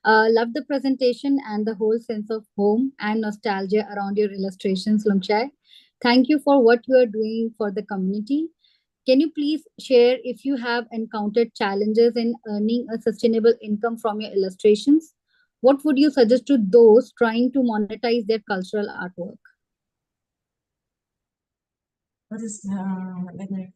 Love the presentation and the whole sense of home and nostalgia around your illustrations, Lumchai. Thank you for what you are doing for the community. Can you please share if you have encountered challenges in earning a sustainable income from your illustrations? What would you suggest to those trying to monetize their cultural artwork? What is let me.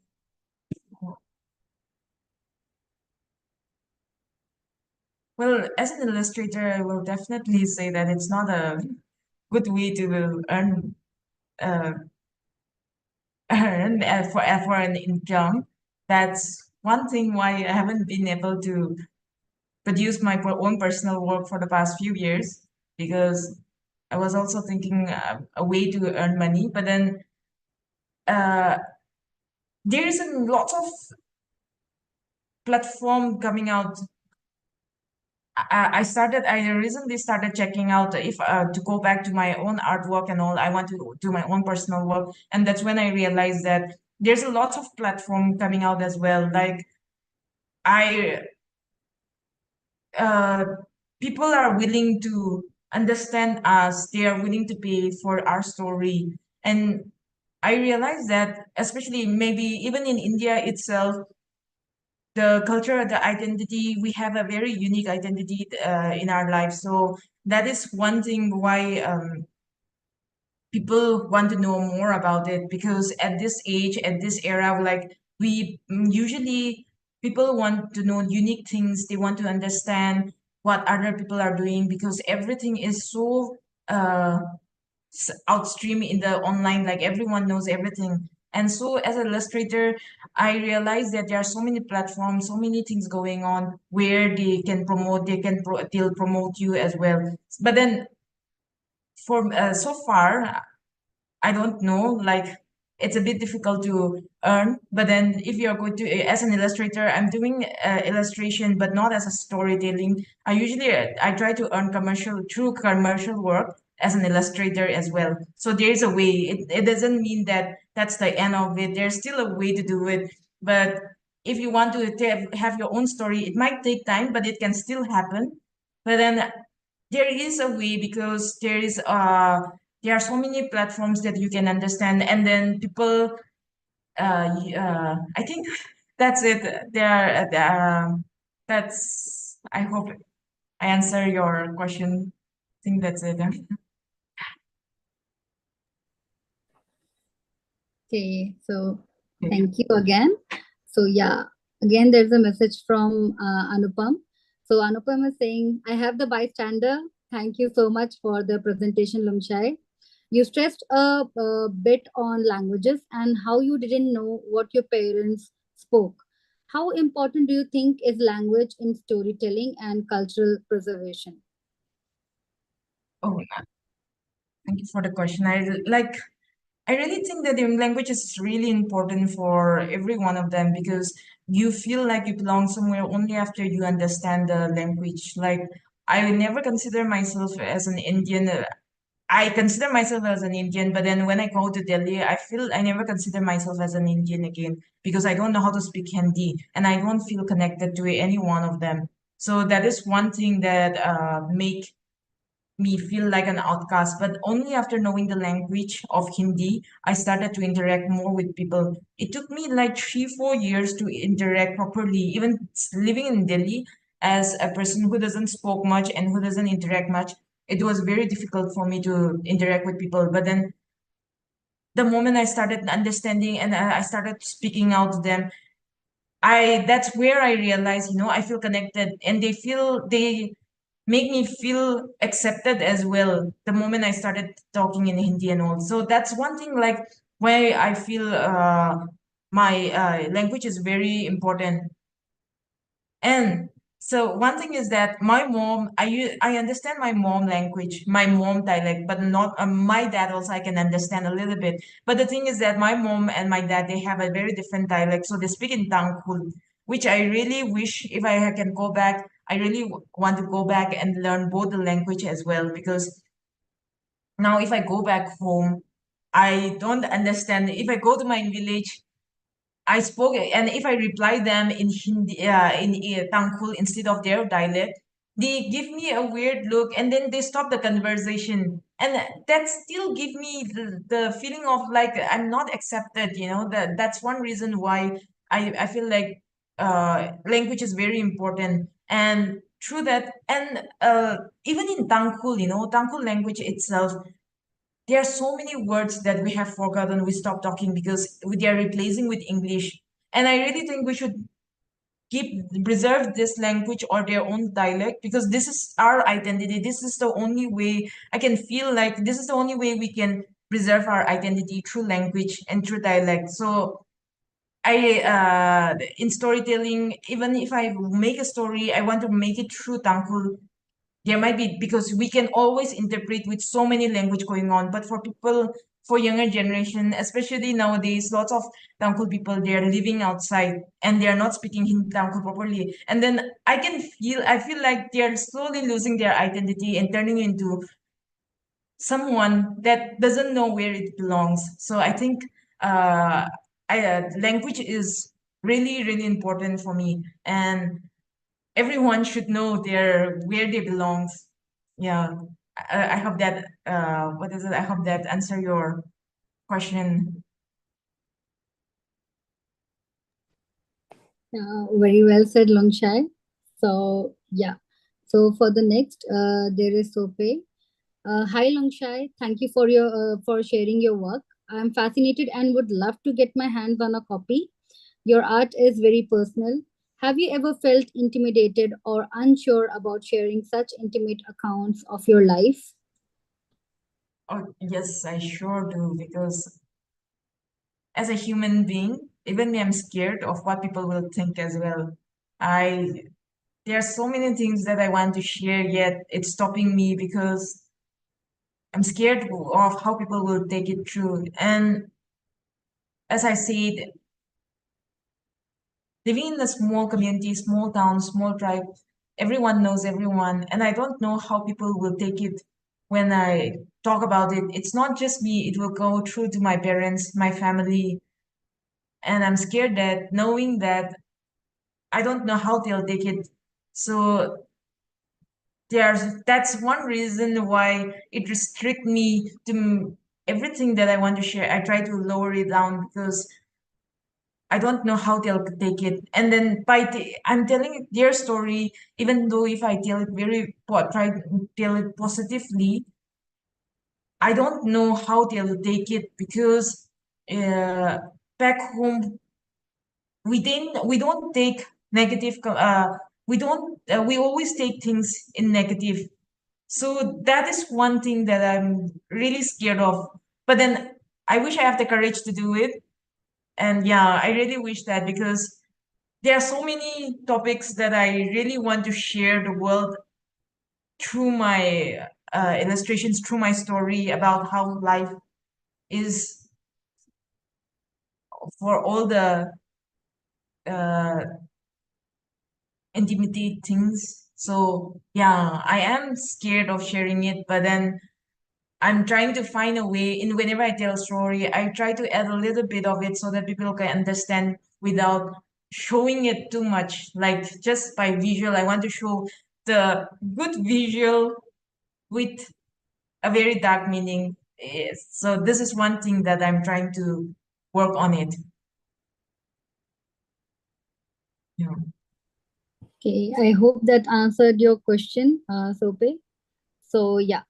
Well, as an illustrator, I will definitely say that it's not a good way to uh, earn for an income. That's one thing why I haven't been able to produce my own personal work for the past few years, because I was also thinking a way to earn money. But then uh, there's a lot of platform coming out. I recently started checking out if to go back to my own artwork and all. I want to do my own personal work, and that's when I realized that there's a lot of platform coming out as well. Like I uh, people are willing to understand us, they are willing to pay for our story. And I realize that, especially maybe even in India itself, the culture, the identity, we have a very unique identity in our life. So that is one thing why people want to know more about it, because at this age, at this era, like usually people want to know unique things. They want to understand what other people are doing, because everything is so uh outstream in the online, like everyone knows everything. And so as an illustrator, I realized that there are so many platforms, so many things going on where they can promote, they'll promote you as well. But then for so far, I don't know, like it's a bit difficult to earn. But then if you're going to, as an illustrator, I'm doing illustration, but not as a storytelling. I try to earn commercial through commercial work as an illustrator as well. So there's a way. It doesn't mean that that's the end of it. There's still a way to do it. But if you want to have your own story, it might take time, but it can still happen. But then there is a way, because there are so many platforms that you can understand. And then people I think that's it. That's, I hope I answer your question. think that's it. Okay, so Okay. thank you again. So yeah, again there's a message from Anupam. So Anupam is saying, I have the bystander. Thank you so much for the presentation, Lumshai. You stressed a bit on languages and how you didn't know what your parents spoke. How important do you think is language in storytelling and cultural preservation? Oh, thank you for the question. I really think that the language is really important for every one of them because you feel like you belong somewhere only after you understand the language. Like I never consider myself as an Indian. I consider myself as an Indian, but then when I go to Delhi, I feel I never consider myself as an Indian again because I don't know how to speak Hindi and I don't feel connected to any one of them. So that is one thing that make me feel like an outcast. But only after knowing the language of Hindi, I started to interact more with people. It took me like 3, 4 years to interact properly. Even living in Delhi as a person who doesn't spoke much and who doesn't interact much, it was very difficult for me to interact with people. But then the moment I started understanding and I started speaking out to them, I that's where I realized, I feel connected and they make me feel accepted as well the moment I started talking in Hindi and all. So that's one thing like why I feel my language is very important. And so one thing is that my mom, I understand my mom language, my mom dialect, but not my dad also I can understand a little bit. But the thing is that my mom and my dad, they have a very different dialect. So they speak in Tangkhul, which I really wish if I can go back, I really want to go back and learn both the language as well. Because now if I go back home, I don't understand. If I go to my village, I spoke, and if I reply them in Hindi, in Tangkhul instead of their dialect, they give me a weird look, and then they stop the conversation, and that still give me the feeling of like I'm not accepted. That's one reason why I feel like language is very important, and through that, and even in Tangkhul, Tangkhul language itself, there are so many words that we have forgotten. We stop talking because they are replacing with English. And I really think we should keep preserve this language or their own dialect because this is our identity. This is the only way I can feel like this is the only way we can preserve our identity through language and through dialect. So I in storytelling, even if I make a story, I want to make it through Tangkul. There might be because we can always interpret with so many language going on, but for people, for younger generation, especially nowadays, lots of Tangkul people, they are living outside and they are not speaking Hindi Tangkul properly. And then I feel like they are slowly losing their identity and turning into someone that doesn't know where it belongs. So I think uh, language is really, really important for me. And everyone should know where they belong. Yeah, I hope that what is it? I hope that answer your question. Very well said, Longshai. So yeah. So for the next, there is Sope. Hi Longshai, thank you for sharing your work. I'm fascinated and would love to get my hands on a copy. Your art is very personal. Have you ever felt intimidated or unsure about sharing such intimate accounts of your life? Oh, yes, I sure do because as a human being, even me, I'm scared of what people will think as well. I There are so many things that I want to share, yet it's stopping me because I'm scared of how people will take it through. And as I said, living in a small community, small town, small tribe, everyone knows everyone. And I don't know how people will take it when I talk about it. It's not just me, it will go through to my parents, my family. And I'm scared that knowing that I don't know how they'll take it. So that's one reason why it restrict me to everything that I want to share. I try to lower it down because I don't know how they'll take it. And then I'm telling their story, even though if I tell it try to tell it positively, I don't know how they'll take it because uh, back home we don't take negative we always take things in negative. So that is one thing that I'm really scared of. But then I wish I have the courage to do it. And yeah, I really wish that because there are so many topics that I really want to share the world through my illustrations, through my story about how life is for all the uh, intimate things. So yeah, I am scared of sharing it, but then I'm trying to find a way in whenever I tell a story, I try to add a little bit of it so that people can understand without showing it too much. Like just by visual, I want to show the good visual with a very dark meaning. So this is one thing that I'm trying to work on it. Yeah. Okay, I hope that answered your question, Sope. So yeah,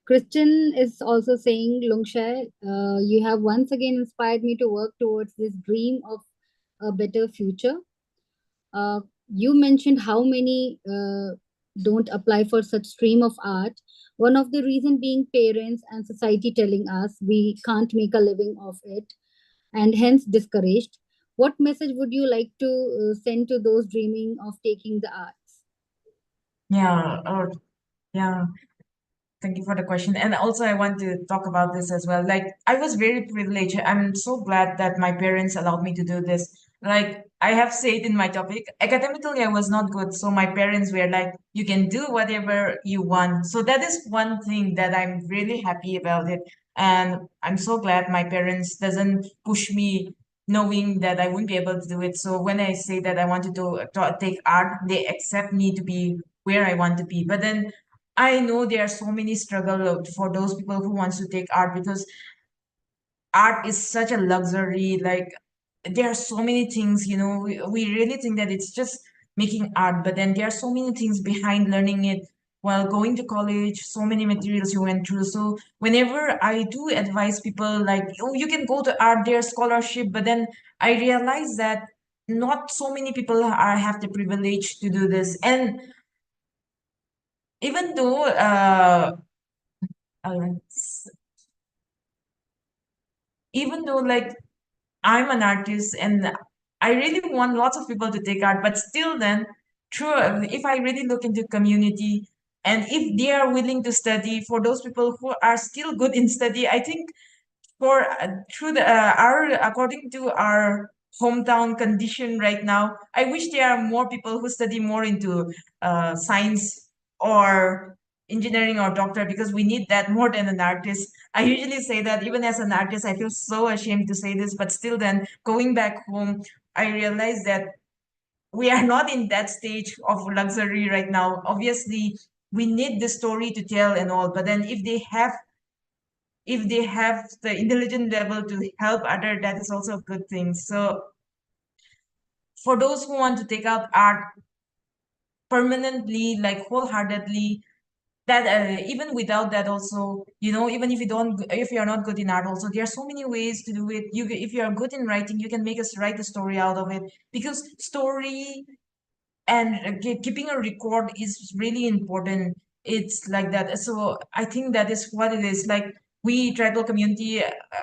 Christian is also saying, Lungshai, you have once again inspired me to work towards this dream of a better future. Uh, you mentioned how many don't apply for such stream of art. One of the reason being parents and society telling us we can't make a living of it and hence discouraged. What message would you like to send to those dreaming of taking the arts? Yeah. Yeah. Thank you for the question. And also, I want to talk about this as well. Like, I was very privileged. I'm so glad that my parents allowed me to do this. Like, I have said in my topic, academically, I was not good. So my parents were like, you can do whatever you want. So that is one thing that I'm really happy about it. And I'm so glad my parents doesn't push me knowing that I wouldn't be able to do it. So when I say that I want to take art, they accept me to be where I want to be. But then I know there are so many struggle for those people who wants to take art because art is such a luxury. Like there are so many things, we really think that it's just making art, but then there are so many things behind learning it while going to college, so many materials you went through. So whenever I do advise people like, oh, you can go to art, there's scholarship, but then I realize that not so many people have the privilege to do this. And even though uh, even though like I'm an artist and I really want lots of people to take art, but still then true if I really look into community and if they are willing to study for those people who are still good in study, I think for through the our according to our hometown condition right now, I wish there are more people who study more into science or engineering or doctor because we need that more than an artist. I usually say that even as an artist, I feel so ashamed to say this, but still then going back home, I realize that we are not in that stage of luxury right now. Obviously, we need the story to tell and all, but then if they have the intelligent level to help other, that is also a good thing. So for those who want to take up art permanently, like wholeheartedly, that even without that also, even if you're not good in art also, there are so many ways to do it. If you are good in writing, you can make us write a story out of it because story and keeping a record is really important. It's like that. So I think that is what it is. Like we tribal community,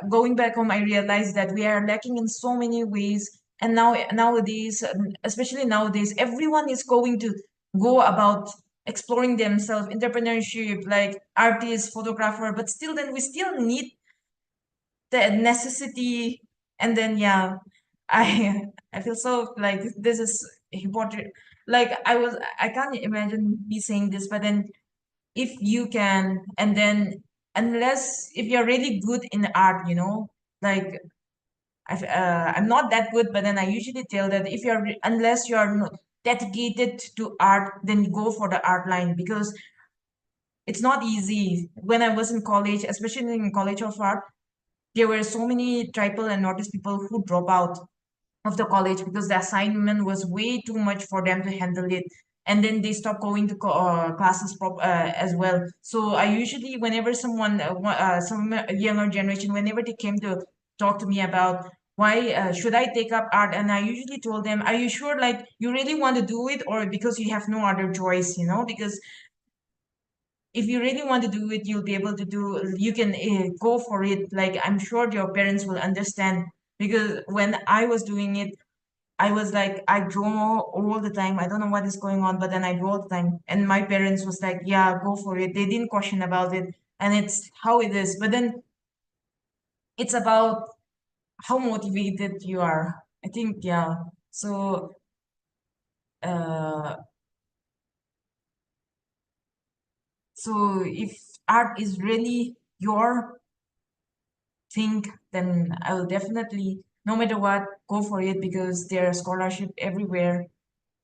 going back home, I realized that we are lacking in so many ways. And nowadays, especially nowadays, everyone is going to go about exploring themselves, entrepreneurship, like artist, photographer. But still, then we still need the necessity. And then yeah, I I feel so like this is important. Like I can't imagine me saying this, but then if you can, and then unless if you're really good in art, like I'm not that good, but then I usually tell that if unless you're not dedicated to art, then go for the art line because it's not easy. When I was in college, especially in college of art, there were so many tribal and Northeast people who drop out of the college because the assignment was way too much for them to handle it. And then they stopped going to classes as well. So I usually, whenever some younger generation, whenever they came to talk to me about why should I take up art, and I usually told them, are you sure, like, you really want to do it, or because you have no other choice, because if you really want to do it, you'll be able to you can go for it. Like, I'm sure your parents will understand, because when I was doing it, I was like, I draw all the time. I don't know what is going on, but then I draw all the time. And my parents was like, yeah, go for it. They didn't question about it. And it's how it is. But then it's about how motivated you are. I think, yeah. So, uh, so if art is really your thing, then I will definitely, no matter what, go for it, because there are scholarship everywhere.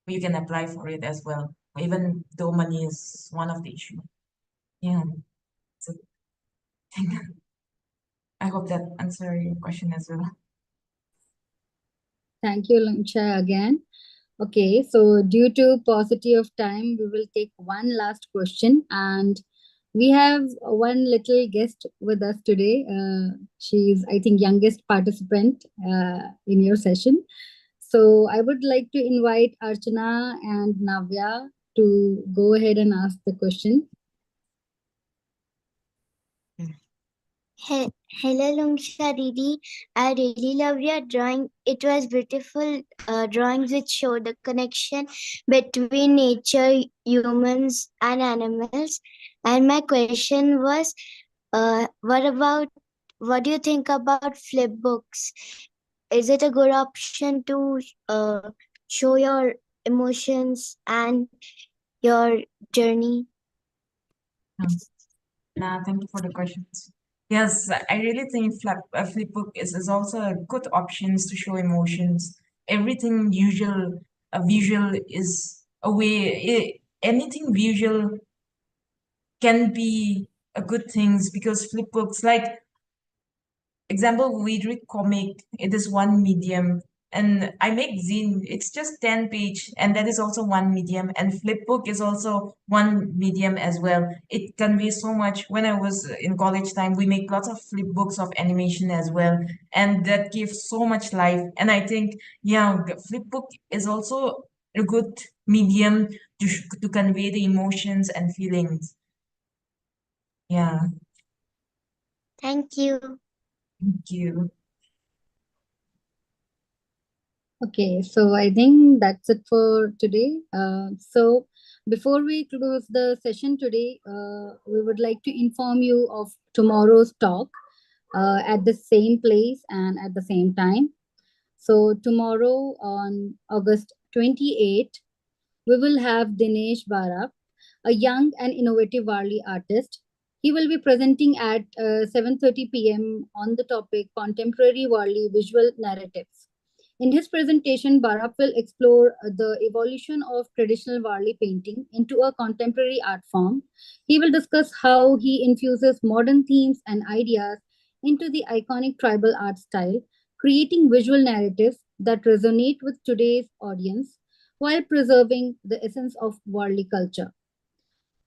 You can apply for it as well, even though money is one of the issue. Yeah. So I hope that answer your question as well. Thank you, Langsha, again. Okay, so due to paucity of time, we will take one last question. And we have one little guest with us today. She's, I think, youngest participant in your session. So I would like to invite Archana and Navya to go ahead and ask the question. Hello, Lungsha Didi. I really love your drawing. It was beautiful drawings which show the connection between nature, humans, and animals. And my question was, what do you think about flip books? Is it a good option to show your emotions and your journey? Thank you for the questions. Yes, I really think Flipbook is also a good options to show emotions. Everything visual is a way. Anything visual can be a good things, because flipbooks, like, example, we read comic, it is one medium, and I make zine, it's just 10 page, and that is also one medium, and flipbook is also one medium as well. It conveys so much. When I was in college time, we make lots of flipbooks of animation as well, and that gives so much life. And I think, yeah, the flipbook is also a good medium to convey the emotions and feelings. Yeah. Thank you. Thank you. Okay, so I think that's it for today. So before we close the session today, we would like to inform you of tomorrow's talk at the same place and at the same time. So tomorrow on August 28th, we will have Dinesh Barak, a young and innovative Warli artist. He will be presenting at 7:30 p.m. on the topic Contemporary Warli Visual Narratives. In his presentation, Barak will explore the evolution of traditional Warli painting into a contemporary art form. He will discuss how he infuses modern themes and ideas into the iconic tribal art style, creating visual narratives that resonate with today's audience while preserving the essence of Warli culture.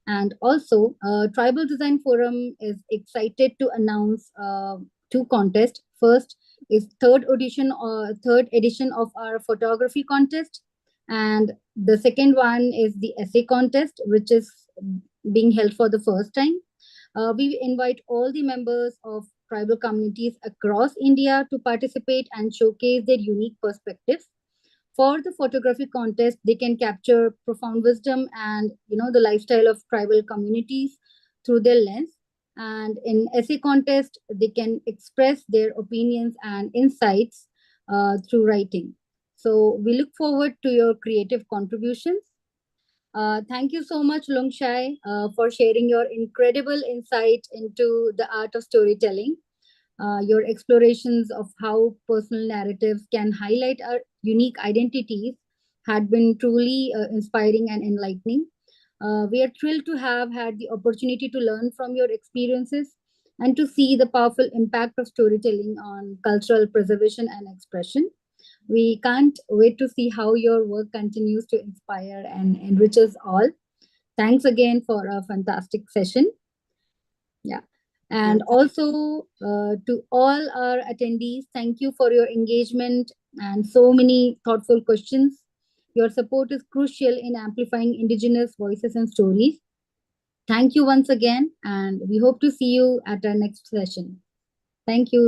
And also, Tribal Design Forum is excited to announce two contests. First is third edition of our photography contest, and the second one is the essay contest, which is being held for the first time. We invite all the members of tribal communities across India to participate and showcase their unique perspectives. For the photography contest, they can capture profound wisdom and the lifestyle of tribal communities through their lens. And in essay contest, they can express their opinions and insights through writing. So we look forward to your creative contributions. Thank you so much, Lungshai, for sharing your incredible insight into the art of storytelling. Your explorations of how personal narratives can highlight our unique identities had been truly inspiring and enlightening. We are thrilled to have had the opportunity to learn from your experiences and to see the powerful impact of storytelling on cultural preservation and expression. We can't wait to see how your work continues to inspire and enrich us all. Thanks again for a fantastic session. Yeah. And also to all our attendees, thank you for your engagement and so many thoughtful questions. Your support is crucial in amplifying Indigenous voices and stories. Thank you once again, and we hope to see you at our next session. Thank you.